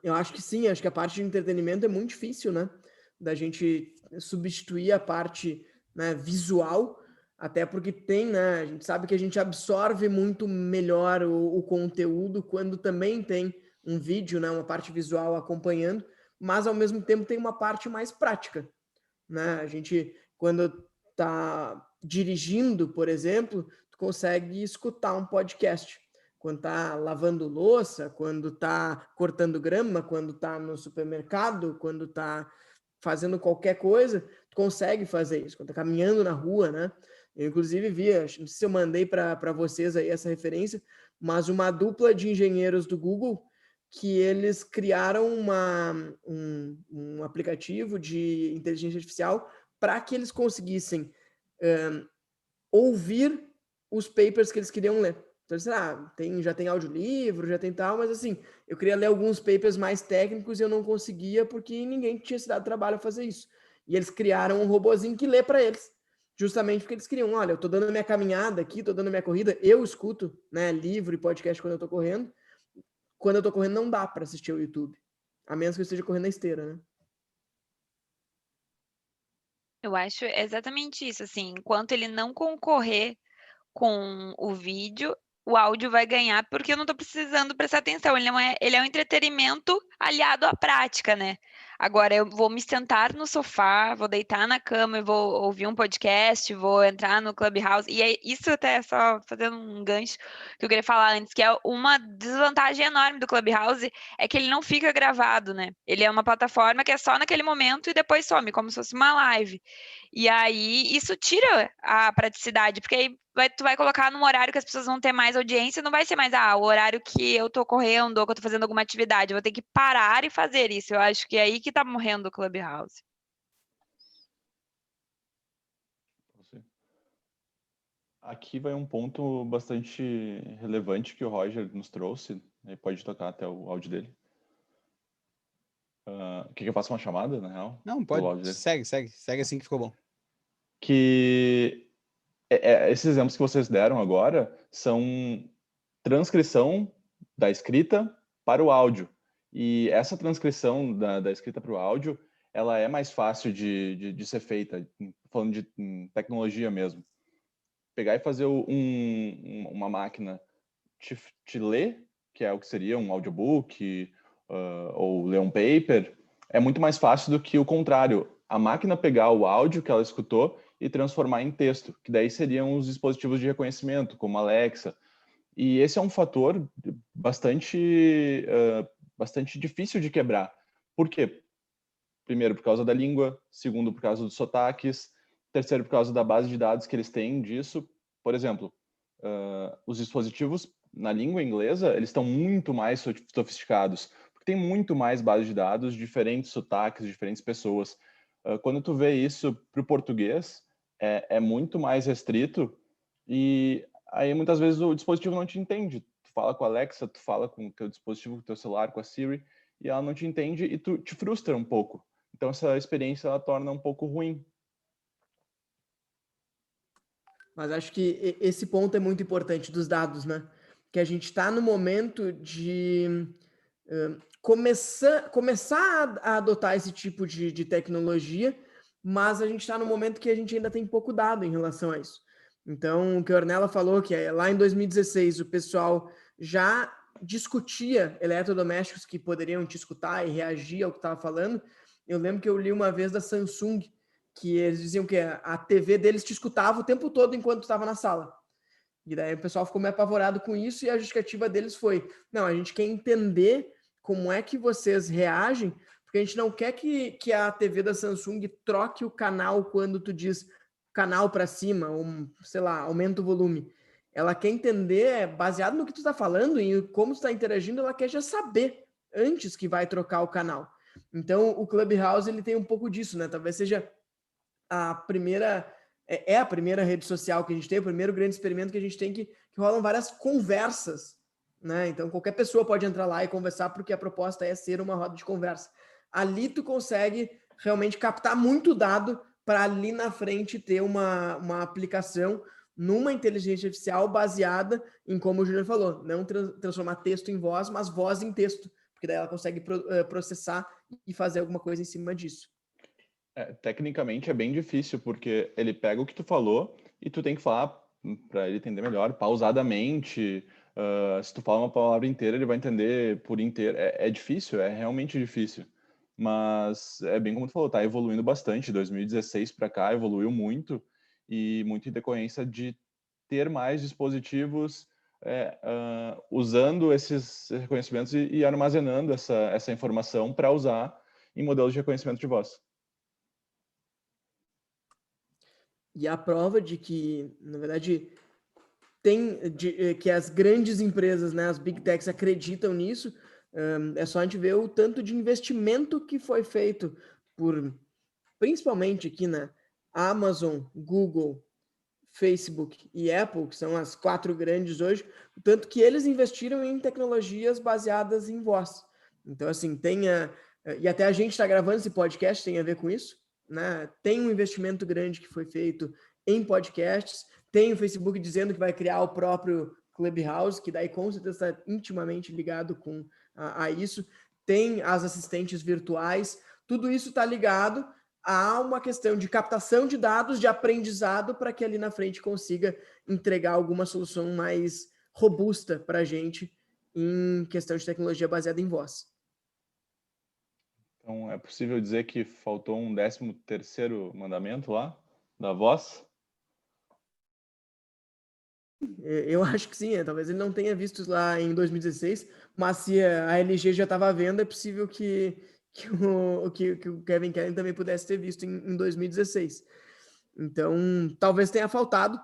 Speaker 1: eu acho que sim, acho que a parte de entretenimento é muito difícil, né? Da gente substituir a parte, né, visual, até porque tem, né? A gente sabe que a gente absorve muito melhor o conteúdo quando também tem um vídeo, né? Uma parte visual acompanhando, mas ao mesmo tempo tem uma parte mais prática, né? A gente, quando tá dirigindo, por exemplo, tu consegue escutar um podcast. Quando tá lavando louça, quando tá cortando grama, quando tá no supermercado, quando tá fazendo qualquer coisa, tu consegue fazer isso. Quando tá caminhando na rua, né? Eu, inclusive, vi, não sei se eu mandei para vocês aí essa referência, mas uma dupla de engenheiros do Google que eles criaram um aplicativo de inteligência artificial para que eles conseguissem ouvir os papers que eles queriam ler. Então, já tem audiolivro, já tem tal, mas assim, eu queria ler alguns papers mais técnicos e eu não conseguia porque ninguém tinha se dado trabalho a fazer isso. E eles criaram um robozinho que lê para eles, justamente porque eles queriam, olha, eu tô dando a minha caminhada aqui, tô dando a minha corrida, eu escuto, né, livro e podcast quando eu tô correndo. Quando eu tô correndo não dá para assistir o YouTube, a menos que eu esteja correndo na esteira, né?
Speaker 4: Eu acho exatamente isso, assim, enquanto ele não concorrer com o vídeo, o áudio vai ganhar, porque eu não tô precisando prestar atenção. Ele é um entretenimento aliado à prática, né? Agora eu vou me sentar no sofá, vou deitar na cama e vou ouvir um podcast, vou entrar no Clubhouse. E é isso até só fazendo um gancho que eu queria falar antes, que é uma desvantagem enorme do Clubhouse, é que ele não fica gravado, né? Ele é uma plataforma que é só naquele momento e depois some, como se fosse uma live. E aí isso tira a praticidade, porque aí tu vai colocar num horário que as pessoas vão ter mais audiência, não vai ser mais o horário que eu tô correndo ou que eu tô fazendo alguma atividade. Eu vou ter que parar e fazer isso. Eu acho que é aí que tá morrendo o Clubhouse.
Speaker 5: Aqui vai um ponto bastante relevante que o Roger nos trouxe. Ele pode tocar até o áudio dele. Quer que eu faça uma chamada, na real?
Speaker 2: Não,
Speaker 5: Pelo
Speaker 2: pode.
Speaker 5: áudio dele?
Speaker 2: Segue assim que ficou bom.
Speaker 5: Que esses exemplos que vocês deram agora são transcrição da escrita para o áudio. E essa transcrição da escrita para o áudio, ela é mais fácil de ser feita, falando de tecnologia mesmo. Pegar e fazer uma máquina te ler, que é o que seria um audiobook, ou ler um paper, é muito mais fácil do que o contrário. A máquina pegar o áudio que ela escutou e transformar em texto, que daí seriam os dispositivos de reconhecimento, como Alexa. E esse é um fator bastante difícil de quebrar. Por quê? Primeiro, por causa da língua. Segundo, por causa dos sotaques. Terceiro, por causa da base de dados que eles têm disso. Por exemplo, os dispositivos na língua inglesa, eles estão muito mais sofisticados, porque tem muito mais base de dados, diferentes sotaques, diferentes pessoas. Quando tu vê isso para o português, é muito mais restrito e aí muitas vezes o dispositivo não te entende. Tu fala com a Alexa, tu fala com o teu dispositivo, com o teu celular, com a Siri, e ela não te entende e tu te frustra um pouco. Então essa experiência ela torna um pouco ruim.
Speaker 1: Mas acho que esse ponto é muito importante dos dados, né? Que a gente está no momento de começar a adotar esse tipo de tecnologia, mas a gente está no momento que a gente ainda tem pouco dado em relação a isso. Então, o que a Ornella falou, que lá em 2016 o pessoal já discutia eletrodomésticos que poderiam te escutar e reagir ao que estava falando. Eu lembro que eu li uma vez da Samsung, que eles diziam que a TV deles te escutava o tempo todo enquanto estava na sala. E daí o pessoal ficou meio apavorado com isso e a justificativa deles foi, não, a gente quer entender como é que vocês reagem, porque a gente não quer que a TV da Samsung troque o canal quando tu diz canal para cima, ou, sei lá, aumenta o volume. Ela quer entender, baseado no que tu está falando e como tu está interagindo, ela quer já saber antes que vai trocar o canal. Então, o Clubhouse, ele tem um pouco disso, né? Talvez seja a primeira rede social que a gente tem, o primeiro grande experimento que a gente tem que rolam várias conversas, né? Então qualquer pessoa pode entrar lá e conversar porque a proposta é ser uma roda de conversa. Ali tu consegue realmente captar muito dado para ali na frente ter uma aplicação numa inteligência artificial baseada em, como o Júnior falou, não transformar texto em voz, mas voz em texto, porque daí ela consegue processar e fazer alguma coisa em cima disso.
Speaker 5: Tecnicamente é bem difícil, porque ele pega o que tu falou e tu tem que falar para ele entender melhor, pausadamente. Se tu fala uma palavra inteira, ele vai entender por inteiro. É difícil, é realmente difícil. Mas é bem como tu falou, tá evoluindo bastante. 2016 para cá evoluiu muito, e muito em decorrência de ter mais dispositivos usando esses reconhecimentos e armazenando essa informação para usar em modelos de reconhecimento de voz.
Speaker 1: E a prova de que, na verdade, que as grandes empresas, né, as big techs acreditam nisso, É só a gente ver o tanto de investimento que foi feito principalmente aqui na Amazon, Google, Facebook e Apple, que são as 4 grandes hoje, o tanto que eles investiram em tecnologias baseadas em voz. Então, assim, e até a gente está gravando esse podcast, tem a ver com isso, né? Tem um investimento grande que foi feito em podcasts, tem o Facebook dizendo que vai criar o próprio Clubhouse, que daí com certeza está intimamente ligado a isso, tem as assistentes virtuais, tudo isso está ligado a uma questão de captação de dados, de aprendizado, para que ali na frente consiga entregar alguma solução mais robusta para a gente em questão de tecnologia baseada em voz.
Speaker 5: Então, é possível dizer que faltou um 13º mandamento lá, da voz?
Speaker 1: Eu acho que sim, talvez ele não tenha visto lá em 2016, mas se a LG já estava à venda, é possível que o Kevin Kelly também pudesse ter visto em 2016. Então, talvez tenha faltado.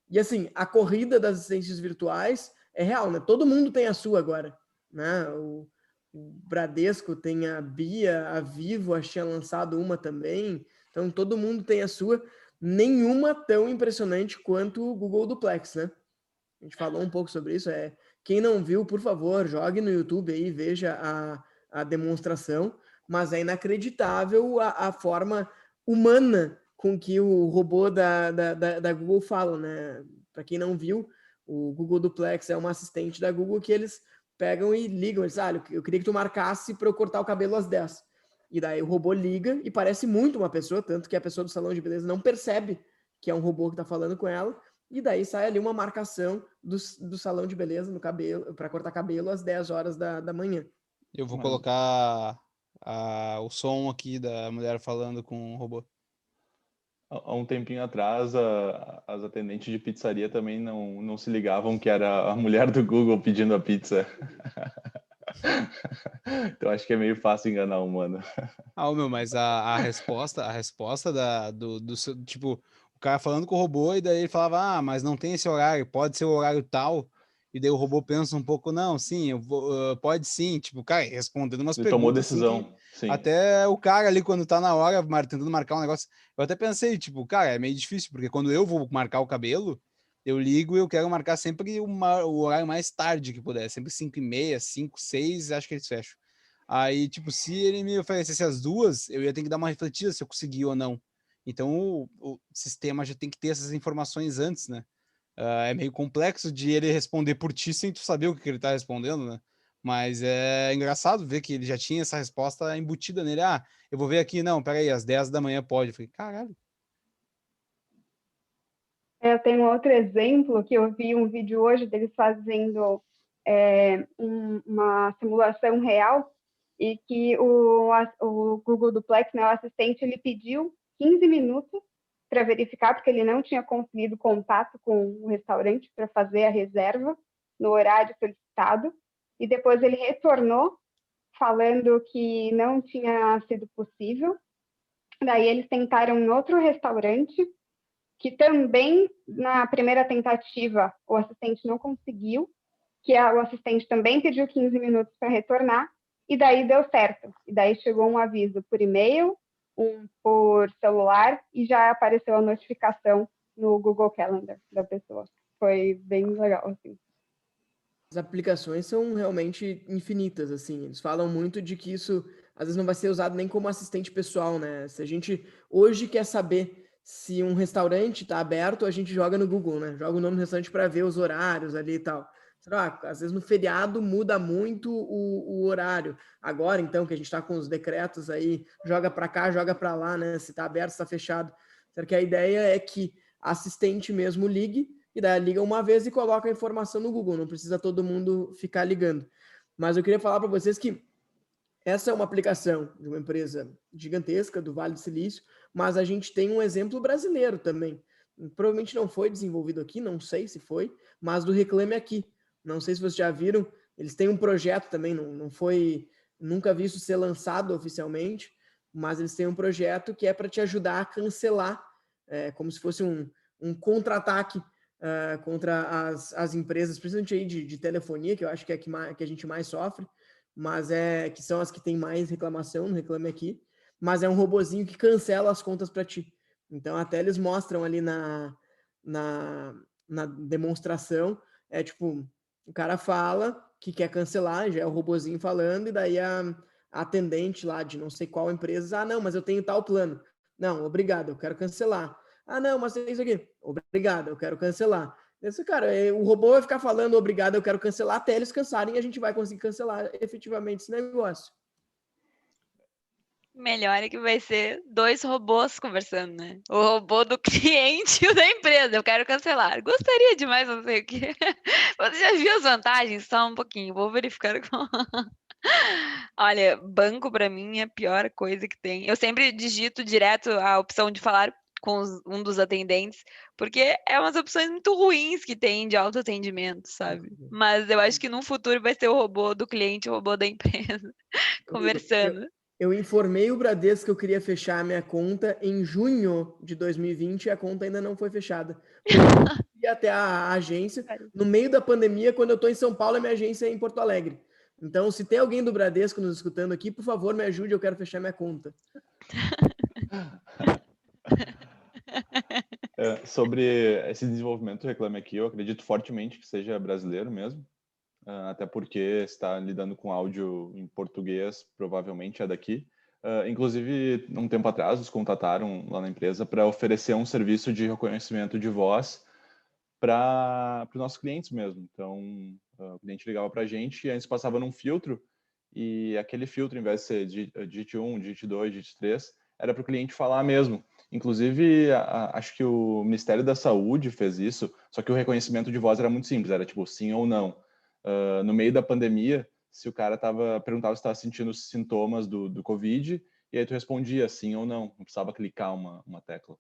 Speaker 1: E assim, a corrida das assistentes virtuais é real, né? Todo mundo tem a sua agora, né? O Bradesco tem a Bia, a Vivo, acho que tinha lançado uma também. Então, todo mundo tem a sua. Nenhuma tão impressionante quanto o Google Duplex, né? A gente falou um pouco sobre isso. Quem não viu, por favor, jogue no YouTube aí, veja a demonstração. Mas é inacreditável a forma humana com que o robô da Google fala, né? Para quem não viu, o Google Duplex é uma assistente da Google que eles pegam e ligam. Eles eu queria que tu marcasse para eu cortar o cabelo às 10. E daí o robô liga e parece muito uma pessoa, tanto que a pessoa do salão de beleza não percebe que é um robô que está falando com ela. E daí sai ali uma marcação do salão de beleza no cabelo, para cortar cabelo às 10 horas da manhã.
Speaker 2: Eu vou colocar o som aqui da mulher falando com o robô.
Speaker 5: Há um tempinho atrás, as atendentes de pizzaria também não se ligavam que era a mulher do Google pedindo a pizza. Então acho que é meio fácil enganar o humano.
Speaker 2: Mas a resposta tipo, o cara falando com o robô e daí ele falava, mas não tem esse horário, pode ser o horário tal. E daí o robô pensa um pouco, não, sim, eu vou, pode sim, tipo, cara, respondendo umas
Speaker 5: Ele
Speaker 2: perguntas.
Speaker 5: tomou decisão,
Speaker 2: assim,
Speaker 5: sim.
Speaker 2: Até o cara ali, quando tá na hora, tentando marcar um negócio, eu até pensei, tipo, cara, é meio difícil, porque quando eu vou marcar o cabelo, eu ligo e eu quero marcar sempre o horário mais tarde que puder, sempre 5h30, 5, 6, acho que eles fecham. Aí, tipo, se ele me oferecesse as duas, eu ia ter que dar uma refletida se eu conseguia ou não. Então, o sistema já tem que ter essas informações antes, né? É meio complexo de ele responder por ti sem tu saber o que ele tá respondendo, né? Mas é engraçado ver que ele já tinha essa resposta embutida nele. Eu vou ver aqui, não, peraí, às 10 da manhã pode. Eu falei, caralho.
Speaker 3: Eu tenho outro exemplo que eu vi um vídeo hoje deles fazendo uma simulação real e que o Google Duplex, né, o assistente, ele pediu 15 minutos para verificar, porque ele não tinha conseguido contato com o restaurante para fazer a reserva no horário solicitado, e depois ele retornou falando que não tinha sido possível. Daí eles tentaram em outro restaurante, que também, na primeira tentativa, o assistente não conseguiu, que o assistente também pediu 15 minutos para retornar, e daí deu certo. E daí chegou um aviso por e-mail, um por celular, e já apareceu a notificação no Google Calendar da pessoa. Foi bem legal, assim.
Speaker 1: As aplicações são realmente infinitas, assim. Eles falam muito de que isso, às vezes, não vai ser usado nem como assistente pessoal, né? Se a gente hoje quer saber se um restaurante está aberto, a gente joga no Google, né? Joga o nome do restaurante para ver os horários ali e tal. Às vezes no feriado muda muito o horário. Agora, então, que a gente está com os decretos aí, joga para cá, joga para lá, né? Se está aberto, se está fechado. Será que a ideia é que a assistente mesmo ligue, e daí liga uma vez e coloca a informação no Google, não precisa todo mundo ficar ligando. Mas eu queria falar para vocês que essa é uma aplicação de uma empresa gigantesca do Vale do Silício, mas a gente tem um exemplo brasileiro também. Provavelmente não foi desenvolvido aqui, não sei se foi, mas do Reclame Aqui. Não sei se vocês já viram, eles têm um projeto também, não foi nunca visto ser lançado oficialmente, mas eles têm um projeto que é para te ajudar a cancelar, como se fosse um contra-ataque contra as empresas, principalmente aí de telefonia, que eu acho que é que a gente mais sofre, mas que são as que tem mais reclamação no Reclame Aqui, mas é um robozinho que cancela as contas para ti. Então até eles mostram ali na demonstração, tipo, o cara fala que quer cancelar, já é o robozinho falando, e daí a atendente lá de não sei qual empresa, não, mas eu tenho tal plano. Não, obrigado, eu quero cancelar. Não, mas tem isso aqui. Obrigado, eu quero cancelar. Esse cara, o robô vai ficar falando obrigado, eu quero cancelar, até eles cansarem e a gente vai conseguir cancelar efetivamente esse negócio.
Speaker 4: Melhor é que vai ser 2 robôs conversando, né? O robô do cliente e o da empresa. Eu quero cancelar. Gostaria de mais, não sei o quê. Você já viu as vantagens? Só um pouquinho. Vou verificar. Olha, banco para mim é a pior coisa que tem. Eu sempre digito direto a opção de falar com um dos atendentes, porque é umas opções muito ruins que tem de autoatendimento, sabe? Mas eu acho que no futuro vai ser o robô do cliente e o robô da empresa conversando.
Speaker 1: Eu informei o Bradesco que eu queria fechar a minha conta em junho de 2020 e a conta ainda não foi fechada. Eu fui até a agência. No meio da pandemia, quando eu estou em São Paulo, a minha agência é em Porto Alegre. Então, se tem alguém do Bradesco nos escutando aqui, por favor, me ajude, eu quero fechar minha conta.
Speaker 5: Sobre esse desenvolvimento do Reclame Aqui, eu acredito fortemente que seja brasileiro mesmo. Até porque está lidando com áudio em português, provavelmente é daqui. Inclusive, um tempo atrás, nos contataram lá na empresa para oferecer um serviço de reconhecimento de voz para os nossos clientes mesmo. Então, o cliente ligava para a gente e antes passava num filtro, e aquele filtro, em vez de ser digit 1, digit 2, digit 3, era para o cliente falar mesmo. Inclusive, acho que o Ministério da Saúde fez isso, só que o reconhecimento de voz era muito simples, era tipo sim ou não. No meio da pandemia, se o cara perguntava se estava sentindo os sintomas do Covid, e aí tu respondia sim ou não precisava clicar uma tecla.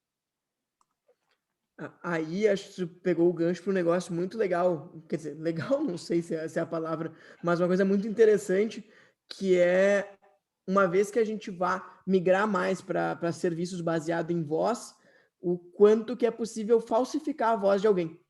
Speaker 1: Aí acho que tu pegou o gancho para um negócio muito legal, quer dizer, legal não sei se é a palavra, mas uma coisa muito interessante, que é uma vez que a gente vá migrar mais para serviços baseados em voz, o quanto que é possível falsificar a voz de alguém,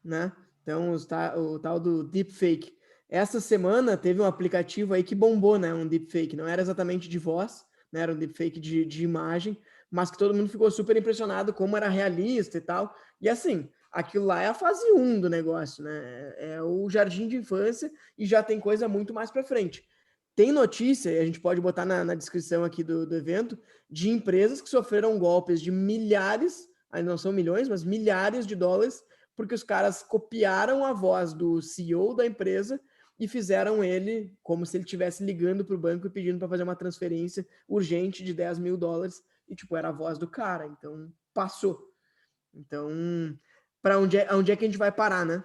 Speaker 1: né? Então, o tal do deepfake. Essa semana teve um aplicativo aí que bombou, né? Um deepfake. Não era exatamente de voz, né? Era um deepfake de imagem, mas que todo mundo ficou super impressionado como era realista e tal. E assim, aquilo lá é a fase 1 do negócio, né? É o jardim de infância e já tem coisa muito mais para frente. Tem notícia, e a gente pode botar na descrição aqui do evento, de empresas que sofreram golpes de milhares, ainda não são milhões, mas milhares de dólares, porque os caras copiaram a voz do CEO da empresa e fizeram ele como se ele estivesse ligando para o banco e pedindo para fazer uma transferência urgente de $10 mil. E, tipo, era a voz do cara. Então, passou. Então, para onde é que a gente vai parar, né?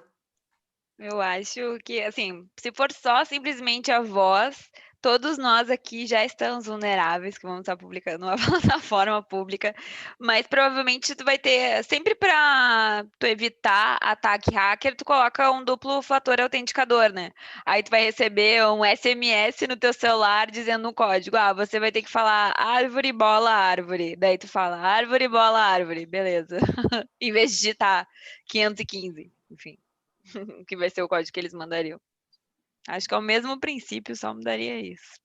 Speaker 4: Eu acho que, assim, se for só simplesmente a voz, todos nós aqui já estamos vulneráveis, que vamos estar publicando uma plataforma pública, mas provavelmente tu vai ter, sempre para tu evitar ataque hacker, tu coloca um duplo fator autenticador, né? Aí tu vai receber um SMS no teu celular dizendo um código, você vai ter que falar árvore, bola, árvore. Daí tu fala árvore, bola, árvore, beleza. Em vez de digitar 515, enfim. Que vai ser o código que eles mandariam. Acho que é o mesmo princípio, só mudaria isso.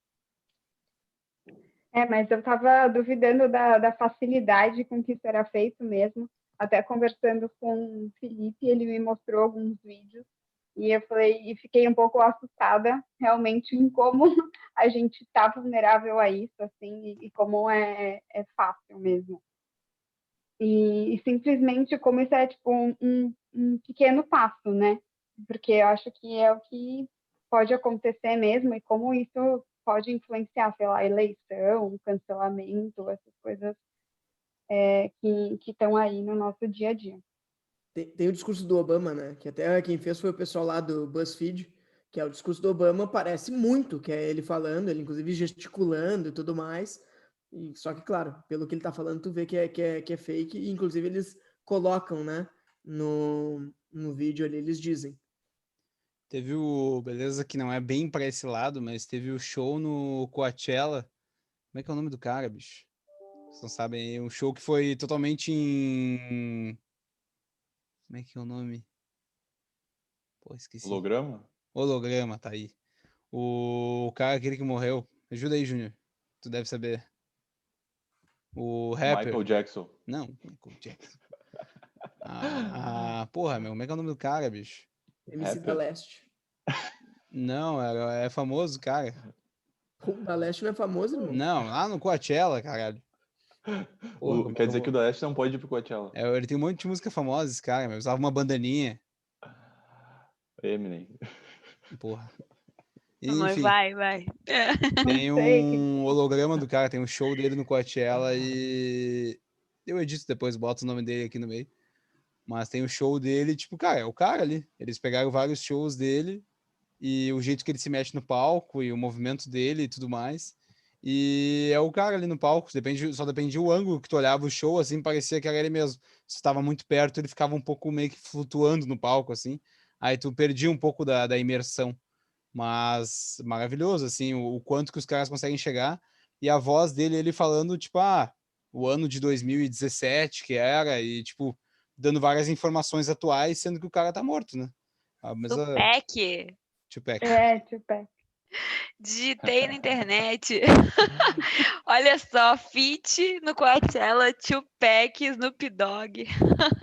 Speaker 3: Mas eu estava duvidando da facilidade com que isso era feito mesmo. Até conversando com o Felipe, ele me mostrou alguns vídeos e eu falei, e fiquei um pouco assustada realmente em como a gente está vulnerável a isso, assim, e como é fácil mesmo. E simplesmente como isso é tipo um pequeno passo, né? Porque eu acho que é o que pode acontecer mesmo e como isso pode influenciar, sei lá, eleição, cancelamento, essas coisas que estão aí no nosso dia a dia.
Speaker 1: Tem o discurso do Obama, né? Que até quem fez foi o pessoal lá do BuzzFeed, que é o discurso do Obama, parece muito que é ele falando, ele inclusive gesticulando e tudo mais. Só que, claro, pelo que ele tá falando, tu vê que é fake, e inclusive eles colocam, né? No vídeo ali, eles dizem.
Speaker 2: Teve beleza que não é bem para esse lado, mas teve o show no Coachella. Como é que é o nome do cara, bicho? Vocês não sabem, um show que foi totalmente em... Como é que é o nome? Pô, esqueci.
Speaker 5: Holograma?
Speaker 2: Holograma, tá aí. O cara, aquele que morreu. Ajuda aí, Júnior. Tu deve saber. O rapper.
Speaker 5: Michael Jackson.
Speaker 2: Não, Michael Jackson. Porra, meu, como é que é o nome do cara, bicho?
Speaker 1: MC da
Speaker 5: Rapper.
Speaker 1: Leste.
Speaker 2: Não, é famoso, cara.
Speaker 1: O da Leste não é famoso, irmão?
Speaker 2: Não, lá no Coachella, caralho. Porra,
Speaker 5: Quer dizer que o da Leste não pode ir pro Coachella.
Speaker 2: Ele tem um monte de música famosa, esse cara, meu. Usava uma bandaninha.
Speaker 5: Eminem.
Speaker 2: Porra.
Speaker 4: Amor,
Speaker 2: Enfim,
Speaker 4: vai.
Speaker 2: tem
Speaker 3: Não sei
Speaker 2: um holograma do cara, tem um show dele no Coachella e eu edito depois, boto o nome dele aqui no meio. Mas tem o show dele, tipo, cara, é o cara ali. Eles pegaram vários shows dele e o jeito que ele se mexe no palco e o movimento dele e tudo mais. E é o cara ali no palco, só dependia o ângulo que tu olhava o show, assim, parecia que era ele mesmo. Se estava muito perto, ele ficava um pouco meio que flutuando no palco, assim. Aí tu perdia um pouco da imersão. Mas maravilhoso, assim, o quanto que os caras conseguem chegar. E a voz dele, ele falando, tipo, o ano de 2017 que era, e, tipo, dando várias informações atuais, sendo que o cara tá morto, né? Mas
Speaker 4: Tupac.
Speaker 2: Tupac.
Speaker 3: Tupac.
Speaker 4: Digitei na internet. Olha só, feat no Coachella, Tupac, Snoop Dogg.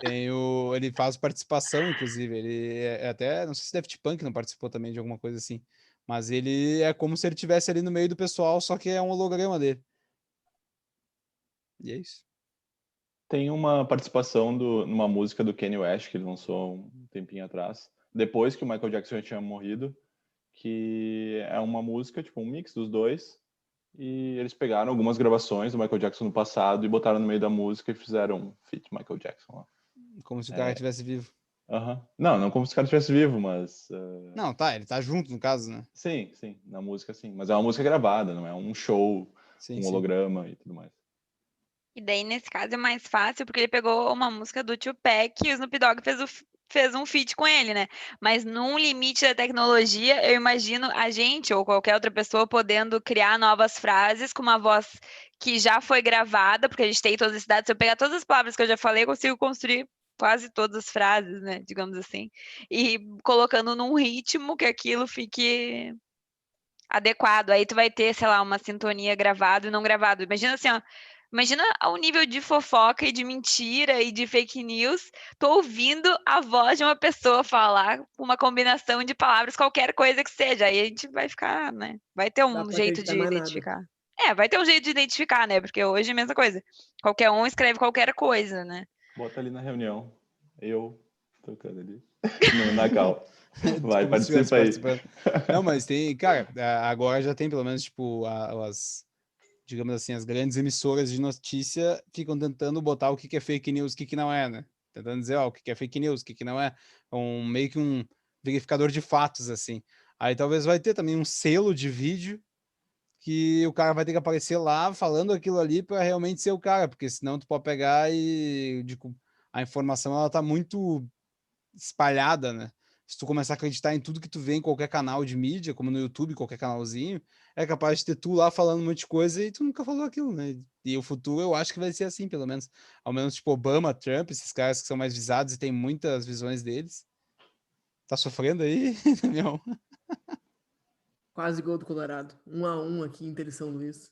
Speaker 2: Ele faz participação, inclusive. Ele até, não sei se Daft Punk não participou também de alguma coisa assim. Mas ele é como se ele estivesse ali no meio do pessoal, só que é um holograma dele. E é isso.
Speaker 5: Tem uma participação numa música do Kanye West, que ele lançou um tempinho atrás, depois que o Michael Jackson já tinha morrido, que é uma música, tipo um mix dos dois, e eles pegaram algumas gravações do Michael Jackson no passado e botaram no meio da música e fizeram um feat Michael Jackson lá.
Speaker 2: Como se o cara estivesse vivo.
Speaker 5: Não como se o cara estivesse vivo, mas...
Speaker 2: Não, tá, ele tá junto no caso, né?
Speaker 5: Sim, na música sim. Mas é uma música gravada, não é um show,
Speaker 2: Sim,
Speaker 5: holograma e tudo mais.
Speaker 4: E daí, nesse caso, é mais fácil, porque ele pegou uma música do Tupac e o Snoop Dogg fez um feat com ele, né? Mas num limite da tecnologia, eu imagino a gente ou qualquer outra pessoa podendo criar novas frases com uma voz que já foi gravada, porque a gente tem todas as cidades. Se eu pegar todas as palavras que eu já falei, eu consigo construir quase todas as frases, né? Digamos assim. E colocando num ritmo que aquilo fique adequado. Aí tu vai ter, sei lá, uma sintonia gravado e não gravado. Imagina assim, ó. Imagina o nível de fofoca e de mentira e de fake news. Tô ouvindo a voz de uma pessoa falar uma combinação de palavras, qualquer coisa que seja. Aí a gente vai ficar, né? Vai ter
Speaker 1: Dá
Speaker 4: um
Speaker 1: pra
Speaker 4: jeito
Speaker 1: acreditar
Speaker 4: de
Speaker 1: mais nada.
Speaker 4: identificar. Vai ter um jeito de identificar, né? Porque hoje é a mesma coisa. Qualquer um escreve qualquer coisa, né?
Speaker 5: Bota ali na reunião. Eu tocando ali. Na cal. Vai,
Speaker 2: Como se
Speaker 5: participa aí.
Speaker 2: participando. Não, mas tem, cara, agora já tem pelo menos, tipo, digamos assim, as grandes emissoras de notícia ficam tentando botar o que é fake news, o que não é, né? Tentando dizer, o que é fake news, o que não é. Meio que um verificador de fatos, assim. Aí talvez vai ter também um selo de vídeo que o cara vai ter que aparecer lá falando aquilo ali para realmente ser o cara, porque senão tu pode pegar e a informação ela tá muito espalhada, né? Se tu começar a acreditar em tudo que tu vê em qualquer canal de mídia, como no YouTube, qualquer canalzinho, é capaz de ter tu lá falando um monte de coisa e tu nunca falou aquilo, né? E o futuro eu acho que vai ser assim, pelo menos. Ao menos, tipo, Obama, Trump, esses caras que são mais visados e tem muitas visões deles. Tá sofrendo aí, Damião?
Speaker 1: Quase gol do Colorado. 1-1 aqui em São Luís.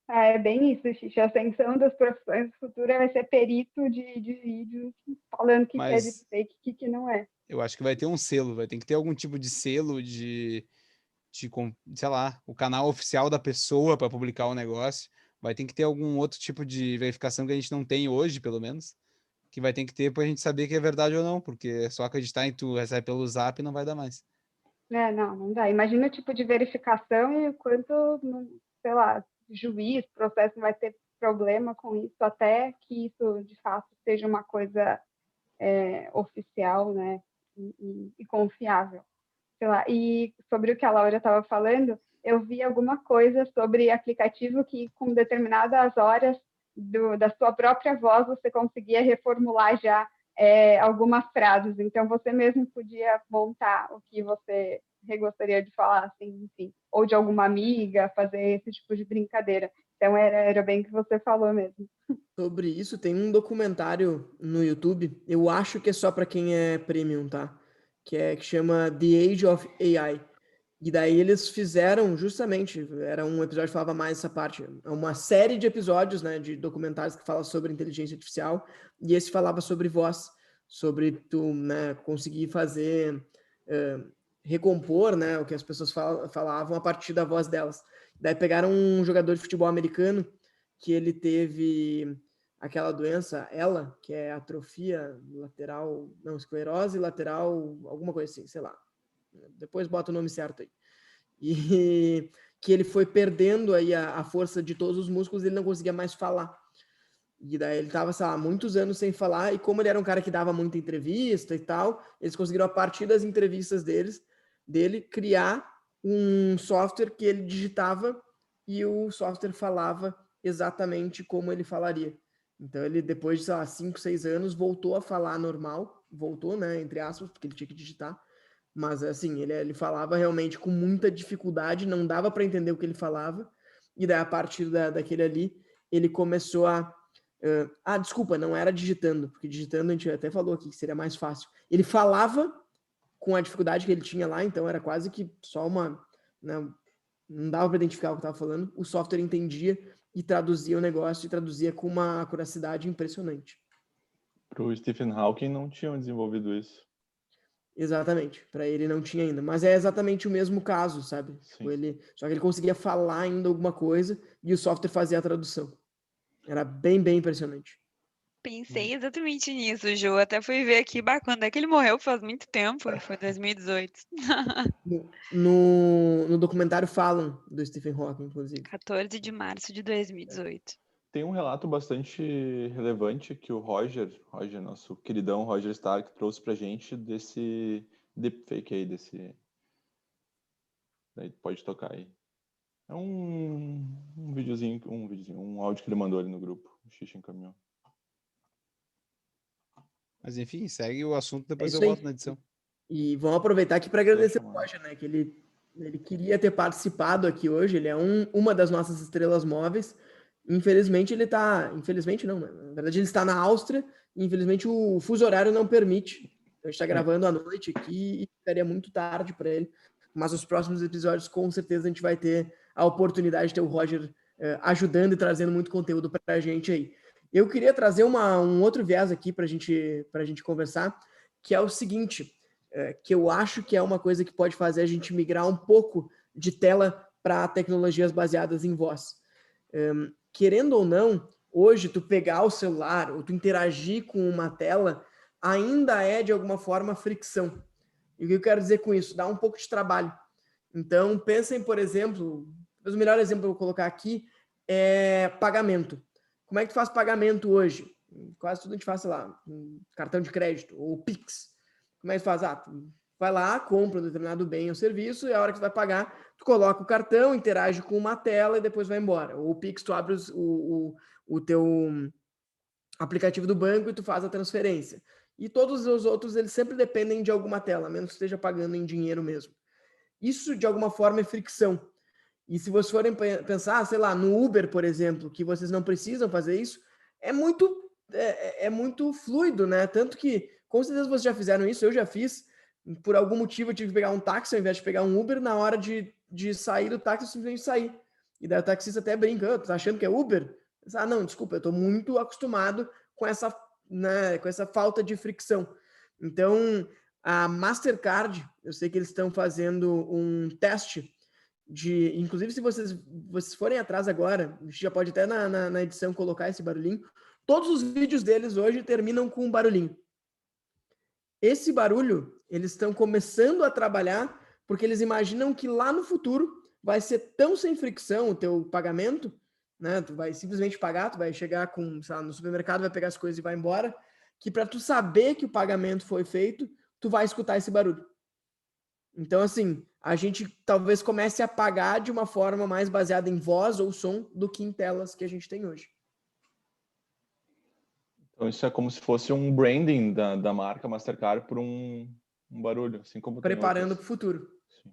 Speaker 3: É bem isso, Xixi. A ascensão das profissões do futuro vai ser perito de vídeos falando que é de fake e que não é.
Speaker 2: Eu acho que vai ter um selo, vai ter que ter algum tipo de selo sei lá, o canal oficial da pessoa para publicar o negócio. Vai ter que ter algum outro tipo de verificação que a gente não tem hoje, pelo menos, que vai ter que ter para a gente saber que é verdade ou não, porque só acreditar em tu recebe pelo Zap não vai dar mais.
Speaker 3: Não dá. Imagina o tipo de verificação e o quanto, sei lá, juiz, processo vai ter problema com isso, até que isso, de fato, seja uma coisa oficial, né, e confiável. Sei lá. E sobre o que a Laura estava falando, eu vi alguma coisa sobre aplicativo que, com determinadas horas da sua própria voz, você conseguia reformular já algumas frases. Então, você mesmo podia montar o que você gostaria de falar, assim, enfim, ou de alguma amiga, fazer esse tipo de brincadeira. Então, era bem o que você falou mesmo.
Speaker 1: Sobre isso, tem um documentário no YouTube, eu acho que é só para quem é premium, tá? Que chama The Age of AI. E daí eles fizeram justamente, era um episódio que falava mais essa parte, uma série de episódios, né, de documentários que fala sobre inteligência artificial, e esse falava sobre voz, sobre tu, né, conseguir fazer, recompor, né, o que as pessoas falavam a partir da voz delas. Daí pegaram um jogador de futebol americano que ele teve aquela doença, ela, que é atrofia lateral, não, esclerose lateral, alguma coisa assim, sei lá. Depois bota o nome certo aí. E que ele foi perdendo aí a força de todos os músculos, ele não conseguia mais falar. E daí ele tava, sei lá, muitos anos sem falar, e como ele era um cara que dava muita entrevista e tal, eles conseguiram, a partir das entrevistas dele, criar um software que ele digitava e o software falava exatamente como ele falaria. Então ele, depois de, sei lá, 5, 6 anos, voltou a falar normal, voltou, né, entre aspas, porque ele tinha que digitar, mas assim, ele falava realmente com muita dificuldade, não dava para entender o que ele falava, e daí a partir daquele ali, ele começou a... desculpa, não era digitando, porque digitando a gente até falou aqui que seria mais fácil. Ele falava com a dificuldade que ele tinha lá, então era quase que só uma... não dava para identificar o que estava falando, o software entendia e traduzia o negócio, e traduzia com uma acuracidade impressionante.
Speaker 5: Para o Stephen Hawking não tinham desenvolvido isso.
Speaker 1: Exatamente, para ele não tinha ainda, mas é exatamente o mesmo caso, sabe? Tipo, só que ele conseguia falar ainda alguma coisa e o software fazia a tradução. Era bem, bem impressionante.
Speaker 4: Pensei exatamente nisso, Ju. Até fui ver aqui, quando é que ele morreu? Faz muito tempo, foi 2018.
Speaker 1: No documentário falam do Stephen Hawking, inclusive.
Speaker 4: 14 de março de 2018.
Speaker 5: Tem um relato bastante relevante que o Roger, nosso queridão Roger Stark, trouxe pra gente desse deepfake aí, Daí pode tocar aí. É um videozinho, um áudio que ele mandou ali no grupo. O Xixi encaminhou.
Speaker 2: Mas enfim, segue o assunto, depois eu
Speaker 1: aí.
Speaker 2: volto na edição.
Speaker 1: E vamos aproveitar aqui para agradecer o Roger, né? Que ele queria ter participado aqui hoje, ele é uma das nossas estrelas móveis. Infelizmente ele tá... Infelizmente não, né? Na verdade ele está na Áustria, e infelizmente o fuso horário não permite. A gente está gravando à noite aqui e ficaria muito tarde para ele. Mas os próximos episódios, com certeza, a gente vai ter a oportunidade de ter o Roger ajudando e trazendo muito conteúdo para a gente aí. Eu queria trazer um outro viés aqui para a gente conversar, que é o seguinte, que eu acho que é uma coisa que pode fazer a gente migrar um pouco de tela para tecnologias baseadas em voz. Querendo ou não, hoje tu pegar o celular ou tu interagir com uma tela ainda é, de alguma forma, fricção. E o que eu quero dizer com isso? Dá um pouco de trabalho. Então, pensem, por exemplo, o melhor exemplo que eu vou colocar aqui é pagamento. Como é que tu faz pagamento hoje? Quase tudo a gente faz, sei lá, um cartão de crédito ou Pix. Como é que tu faz? Tu vai lá, compra um determinado bem ou serviço, e a hora que tu vai pagar, tu coloca o cartão, interage com uma tela e depois vai embora. Ou o Pix, tu abre o teu aplicativo do banco e tu faz a transferência. E todos os outros, eles sempre dependem de alguma tela, a menos que esteja pagando em dinheiro mesmo. Isso, de alguma forma, é fricção. E se vocês forem pensar, sei lá, no Uber, por exemplo, que vocês não precisam fazer isso, é muito fluido, né? Tanto que, com certeza vocês já fizeram isso, eu já fiz. Por algum motivo eu tive que pegar um táxi ao invés de pegar um Uber. Na hora de sair do táxi, eu simplesmente saí. E daí o taxista até brinca, tá achando que é Uber? Não, desculpa, eu tô muito acostumado com essa, né, com essa falta de fricção. Então, a Mastercard, eu sei que eles estão fazendo um teste inclusive, se vocês forem atrás agora, a gente já pode até na edição colocar esse barulhinho. Todos os vídeos deles hoje terminam com um barulhinho. Esse barulho, eles estão começando a trabalhar porque eles imaginam que lá no futuro vai ser tão sem fricção o teu pagamento, né? Tu vai simplesmente pagar, tu vai chegar sei lá, no supermercado, vai pegar as coisas e vai embora, que para tu saber que o pagamento foi feito, tu vai escutar esse barulho. Então, assim, a gente talvez comece a pagar de uma forma mais baseada em voz ou som do que em telas que a gente tem hoje.
Speaker 5: Então isso é como se fosse um branding da marca Mastercard por um barulho, assim como
Speaker 1: preparando para o futuro.
Speaker 5: Sim.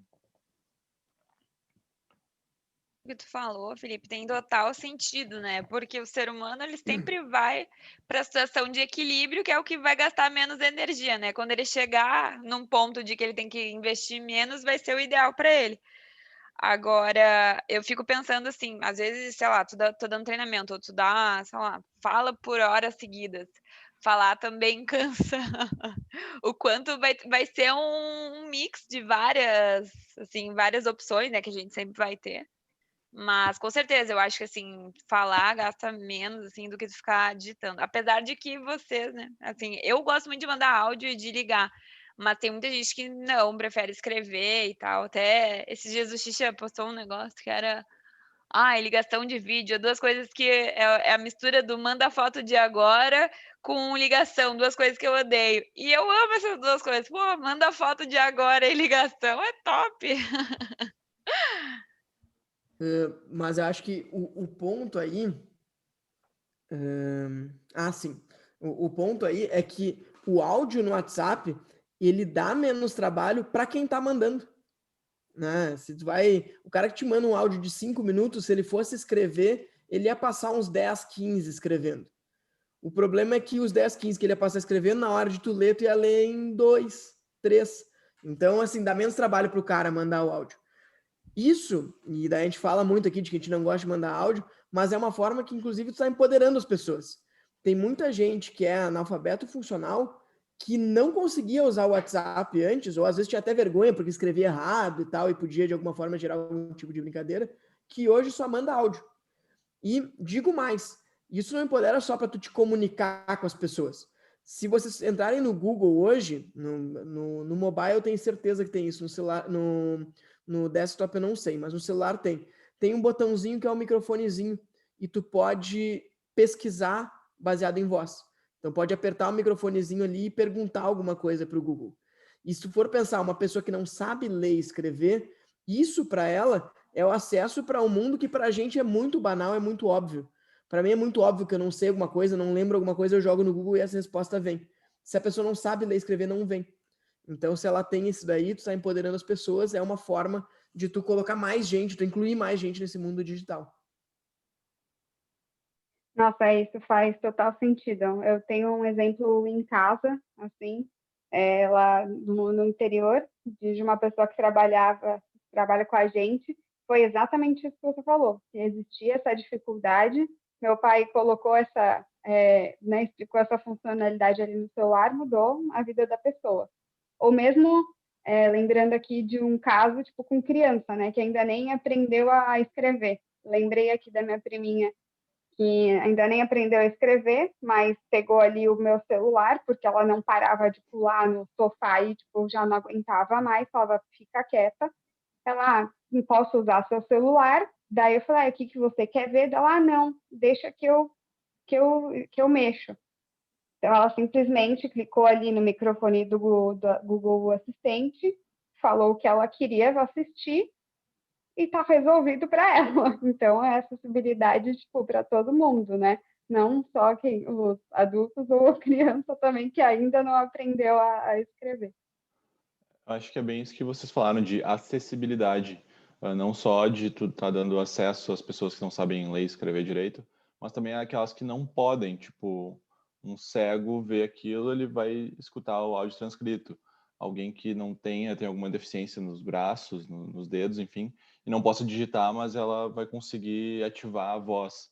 Speaker 4: que tu falou, Felipe, tem total sentido, né? Porque o ser humano, ele sempre vai para a situação de equilíbrio, que é o que vai gastar menos energia, né? Quando ele chegar num ponto de que ele tem que investir menos, vai ser o ideal para ele. Agora, eu fico pensando assim, às vezes, sei lá, tô dando treinamento, ou tu dá, sei lá, fala por horas seguidas. Falar também cansa. O quanto vai ser um mix de várias, assim, várias opções, né, que a gente sempre vai ter. Mas, com certeza, eu acho que, assim, falar gasta menos, assim, do que ficar digitando. Apesar de que vocês, né, assim, eu gosto muito de mandar áudio e de ligar, mas tem muita gente que não, prefere escrever e tal. Até esses dias o Xixa postou um negócio que era, ligação de vídeo, duas coisas que é a mistura do manda foto de agora com ligação, duas coisas que eu odeio. E eu amo essas duas coisas. Pô, manda foto de agora e ligação, é top!
Speaker 1: Mas eu acho que o ponto aí. Sim. O ponto aí é que o áudio no WhatsApp ele dá menos trabalho para quem tá mandando, né? Se tu vai, o cara que te manda um áudio de 5 minutos, se ele fosse escrever, ele ia passar uns 10, 15 escrevendo. O problema é que os 10, 15 que ele ia passar escrevendo, na hora de tu ler, tu ia ler em 2, 3. Então, assim, dá menos trabalho pro cara mandar o áudio. Isso, e daí a gente fala muito aqui de que a gente não gosta de mandar áudio, mas é uma forma que, inclusive, tu está empoderando as pessoas. Tem muita gente que é analfabeto funcional que não conseguia usar o WhatsApp antes, ou às vezes tinha até vergonha porque escrevia errado e tal, e podia, de alguma forma, gerar algum tipo de brincadeira, que hoje só manda áudio. E digo mais, isso não empodera só para tu te comunicar com as pessoas. Se vocês entrarem no Google hoje, no mobile eu tenho certeza que tem isso, no celular, no desktop eu não sei, mas no celular tem. Tem um botãozinho que é um microfonezinho e tu pode pesquisar baseado em voz. Então pode apertar o microfonezinho ali e perguntar alguma coisa para o Google. E se tu for pensar, uma pessoa que não sabe ler e escrever, isso para ela é o acesso para um mundo que para a gente é muito banal, é muito óbvio. Para mim é muito óbvio que eu não sei alguma coisa, não lembro alguma coisa, eu jogo no Google e essa resposta vem. Se a pessoa não sabe ler e escrever, não vem. Então, se ela tem isso daí, tu está empoderando as pessoas, é uma forma de tu colocar mais gente, tu incluir mais gente nesse mundo digital.
Speaker 3: Nossa, isso faz total sentido. Eu tenho um exemplo em casa, assim, lá no interior, de uma pessoa que trabalha com a gente. Foi exatamente isso que você falou, que existia essa dificuldade. Meu pai colocou explicou essa funcionalidade ali no celular, mudou a vida da pessoa. Ou mesmo, lembrando aqui de um caso, tipo, com criança, né, que ainda nem aprendeu a escrever. Lembrei aqui da minha priminha, que ainda nem aprendeu a escrever, mas pegou ali o meu celular, porque ela não parava de pular no sofá e, tipo, já não aguentava mais, falava, fica quieta. Ela, não posso usar seu celular. Daí eu falei, o que você quer ver? Ela, não, deixa que eu mexo. Então, ela simplesmente clicou ali no microfone do Google Assistente, falou o que ela queria assistir e está resolvido para ela. Então, é acessibilidade tipo, para todo mundo, né? Não só os adultos ou a criança também que ainda não aprendeu a escrever.
Speaker 5: Acho que é bem isso que vocês falaram de acessibilidade, não só de tu estar dando acesso às pessoas que não sabem ler e escrever direito, mas também aquelas que não podem, tipo, um cego vê aquilo, ele vai escutar o áudio transcrito. Alguém que não tem alguma deficiência nos braços, nos dedos, enfim, e não possa digitar, mas ela vai conseguir ativar a voz.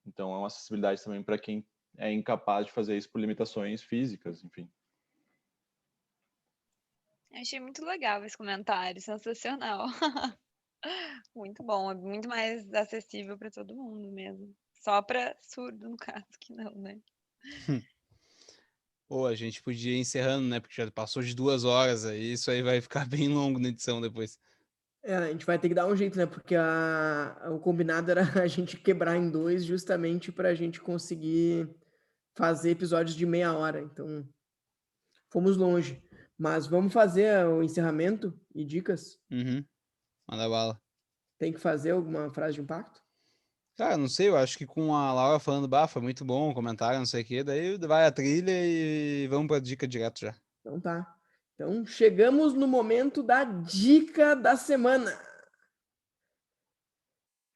Speaker 5: Então é uma acessibilidade também para quem é incapaz de fazer isso por limitações físicas, enfim.
Speaker 4: Achei muito legal esse comentário, sensacional. Muito bom, é muito mais acessível para todo mundo mesmo. Só para surdo, no caso, que não, né?
Speaker 2: Ou a gente podia ir encerrando, né? Porque já passou de 2 horas aí, isso aí vai ficar bem longo na edição depois.
Speaker 1: A gente vai ter que dar um jeito, né? Porque o combinado era a gente quebrar em 2 justamente para a gente conseguir fazer episódios de meia hora. Então, fomos longe. Mas vamos fazer o encerramento e dicas?
Speaker 2: Uhum. Manda bala.
Speaker 1: Tem que fazer alguma frase de impacto?
Speaker 2: Cara, não sei, eu acho que com a Laura falando, foi muito bom o comentário, não sei o quê, daí vai a trilha e vamos pra dica direto já.
Speaker 1: Então tá. Então chegamos no momento da dica da semana.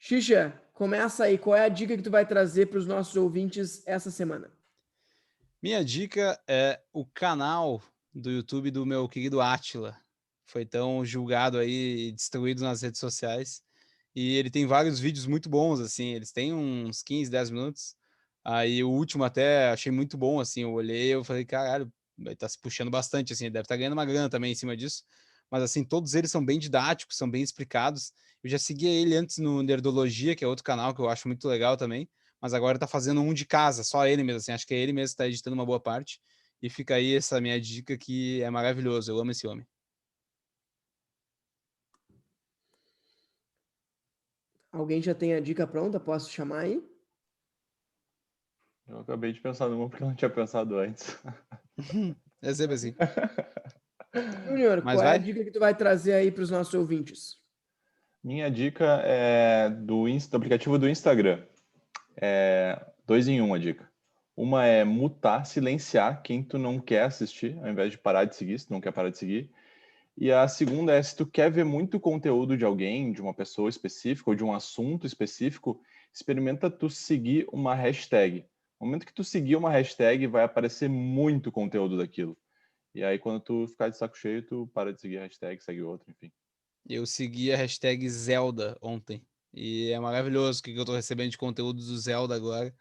Speaker 1: Xixa, começa aí. Qual é a dica que tu vai trazer para os nossos ouvintes essa semana?
Speaker 2: Minha dica é o canal do YouTube do meu querido Átila. Foi tão julgado aí e destruído nas redes sociais. E ele tem vários vídeos muito bons, assim. Eles têm uns 15, 10 minutos. Aí o último até achei muito bom, assim. Eu olhei e eu falei, caralho, ele tá se puxando bastante, assim. Ele deve estar ganhando uma grana também em cima disso. Mas, assim, todos eles são bem didáticos, são bem explicados. Eu já seguia ele antes no Nerdologia, que é outro canal que eu acho muito legal também. Mas agora tá fazendo um de casa, só ele mesmo, assim. Acho que é ele mesmo que tá editando uma boa parte. E fica aí essa minha dica que é maravilhoso. Eu amo esse homem.
Speaker 1: Alguém já tem a dica pronta? Posso chamar aí?
Speaker 5: Eu acabei de pensar numa porque eu não tinha pensado antes.
Speaker 2: É sempre assim.
Speaker 1: Júnior,
Speaker 2: Mas
Speaker 1: qual é a
Speaker 2: vai?
Speaker 1: dica que tu vai trazer aí para os nossos ouvintes?
Speaker 5: Minha dica é do aplicativo do Instagram. É 2 em 1 a dica. Uma é mutar, silenciar quem tu não quer assistir, ao invés de parar de seguir, se tu não quer parar de seguir. E a segunda é, se tu quer ver muito conteúdo de alguém, de uma pessoa específica ou de um assunto específico, experimenta tu seguir uma hashtag. No momento que tu seguir uma hashtag, vai aparecer muito conteúdo daquilo. E aí, quando tu ficar de saco cheio, tu para de seguir a hashtag, segue outra, enfim.
Speaker 2: Eu segui a hashtag Zelda ontem. E é maravilhoso o que eu tô recebendo de conteúdo do Zelda agora.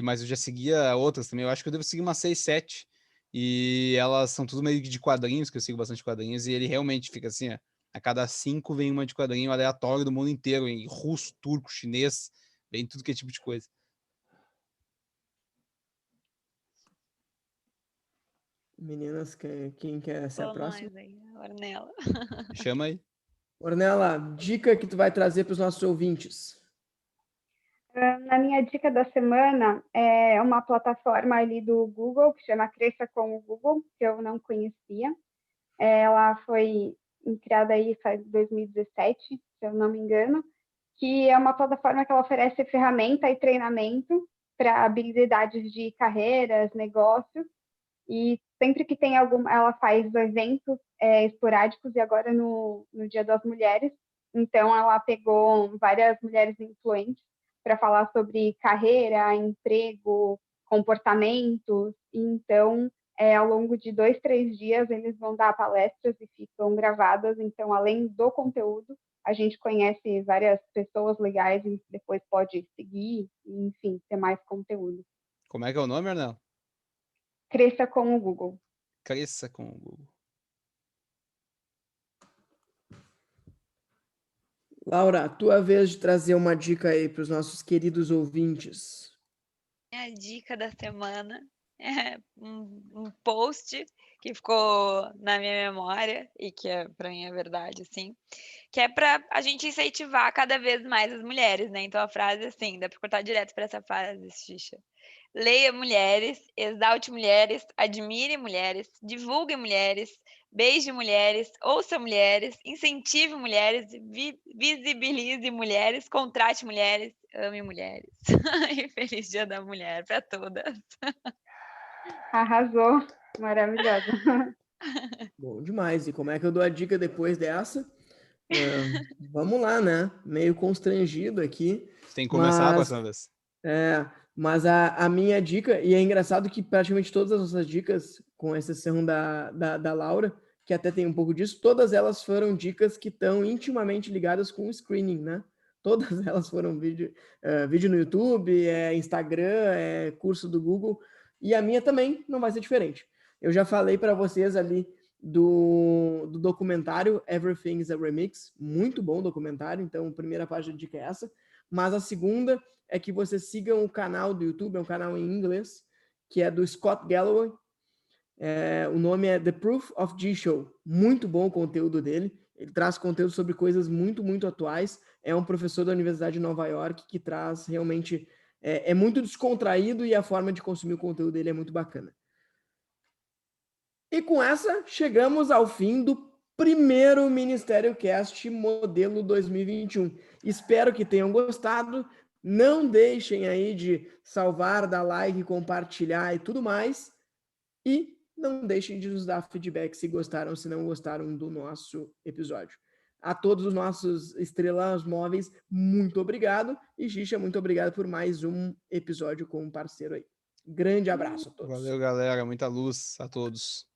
Speaker 2: Mas eu já seguia outras também. Eu acho que eu devo seguir umas 6, 7. E elas são tudo meio que de quadrinhos, que eu sigo bastante quadrinhos. E ele realmente fica assim, ó. A cada 5 vem uma de quadrinho aleatório do mundo inteiro, em russo, turco, chinês, vem tudo que é tipo de coisa.
Speaker 1: Meninas, quem quer ser a
Speaker 4: Pô,
Speaker 1: próxima?
Speaker 4: nós aí, a Ornella.
Speaker 2: Chama aí.
Speaker 1: Ornella, dica que tu vai trazer para os nossos ouvintes.
Speaker 3: Na minha dica da semana é uma plataforma ali do Google, que chama Cresça com o Google, que eu não conhecia. Ela foi criada aí faz 2017, se eu não me engano, que é uma plataforma que ela oferece ferramenta e treinamento para habilidades de carreiras, negócios, e sempre que tem algum, ela faz eventos esporádicos, e agora no Dia das Mulheres, então ela pegou várias mulheres influentes para falar sobre carreira, emprego, comportamentos, então ao longo de 2, 3 dias eles vão dar palestras e ficam gravadas, então além do conteúdo, a gente conhece várias pessoas legais e depois pode seguir, e, enfim, ter mais conteúdo.
Speaker 2: Como é que é o nome, Arnel?
Speaker 3: Cresça com o Google.
Speaker 2: Cresça com o Google.
Speaker 1: Laura, tua vez de trazer uma dica aí para os nossos queridos ouvintes.
Speaker 4: A dica da semana é um post que ficou na minha memória e que para mim é verdade, assim, que é para a gente incentivar cada vez mais as mulheres, né? Então a frase assim, dá para cortar direto para essa frase, Xixa. Leia mulheres, exalte mulheres, admire mulheres, divulgue mulheres, beije mulheres, ouça mulheres, incentive mulheres, visibilize mulheres, contrate mulheres, ame mulheres. E feliz Dia da Mulher para todas.
Speaker 3: Arrasou, maravilhosa.
Speaker 1: Bom demais. E como é que eu dou a dica depois dessa? Vamos lá, né? Meio constrangido aqui.
Speaker 2: Você tem que começar a
Speaker 1: Mas,
Speaker 2: próxima vez.
Speaker 1: mas a minha dica, e é engraçado que praticamente todas as nossas dicas, com exceção da Laura, que até tem um pouco disso, todas elas foram dicas que estão intimamente ligadas com o screening, né? Todas elas foram vídeo no YouTube, Instagram, curso do Google, e a minha também não vai ser diferente. Eu já falei para vocês ali do documentário Everything is a Remix, muito bom documentário, então a primeira página de dica é essa, mas a segunda é que vocês sigam o canal do YouTube, é um canal em inglês, que é do Scott Galloway, o nome é The Proof of G Show, muito bom o conteúdo dele, ele traz conteúdo sobre coisas muito, muito atuais, é um professor da Universidade de Nova York que traz realmente, é muito descontraído e a forma de consumir o conteúdo dele é muito bacana. E com essa, chegamos ao fim do primeiro Ministério Cast modelo 2021. Espero que tenham gostado. Não deixem aí de salvar, dar like, compartilhar e tudo mais. E não deixem de nos dar feedback se gostaram, se não gostaram do nosso episódio. A todos os nossos estrelas móveis, muito obrigado. E Xixa, muito obrigado por mais um episódio com um parceiro aí. Grande abraço a todos.
Speaker 2: Valeu, galera. Muita luz a todos.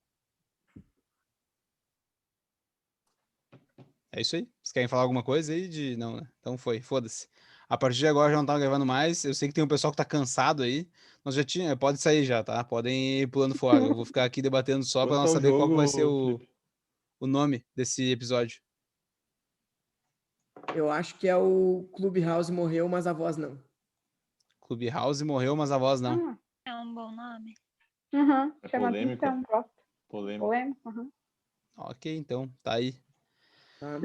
Speaker 2: É isso aí. Vocês querem falar alguma coisa aí de... Não, né? Então foi, foda-se. A partir de agora já não tava gravando mais. Eu sei que tem um pessoal que tá cansado aí. Nós já tinha... Pode sair já, tá? Podem ir pulando fora. Eu vou ficar aqui debatendo só pra
Speaker 5: Quanto
Speaker 2: nós
Speaker 5: ao
Speaker 2: saber qual que vai ser
Speaker 5: jogo, Felipe?
Speaker 2: o nome desse episódio.
Speaker 1: Eu acho que é o Clubhouse morreu, mas a voz não.
Speaker 2: Clubhouse morreu, mas a voz não.
Speaker 3: Ah,
Speaker 4: É um bom nome.
Speaker 5: É
Speaker 3: chama
Speaker 5: polêmico.
Speaker 3: atenção, gosto.
Speaker 5: Polêmico.
Speaker 3: Polêmico, uhum.
Speaker 2: Ok, então. Tá aí.
Speaker 1: Tá?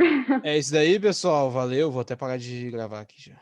Speaker 2: É isso daí, pessoal. Valeu. Vou até parar de gravar aqui já.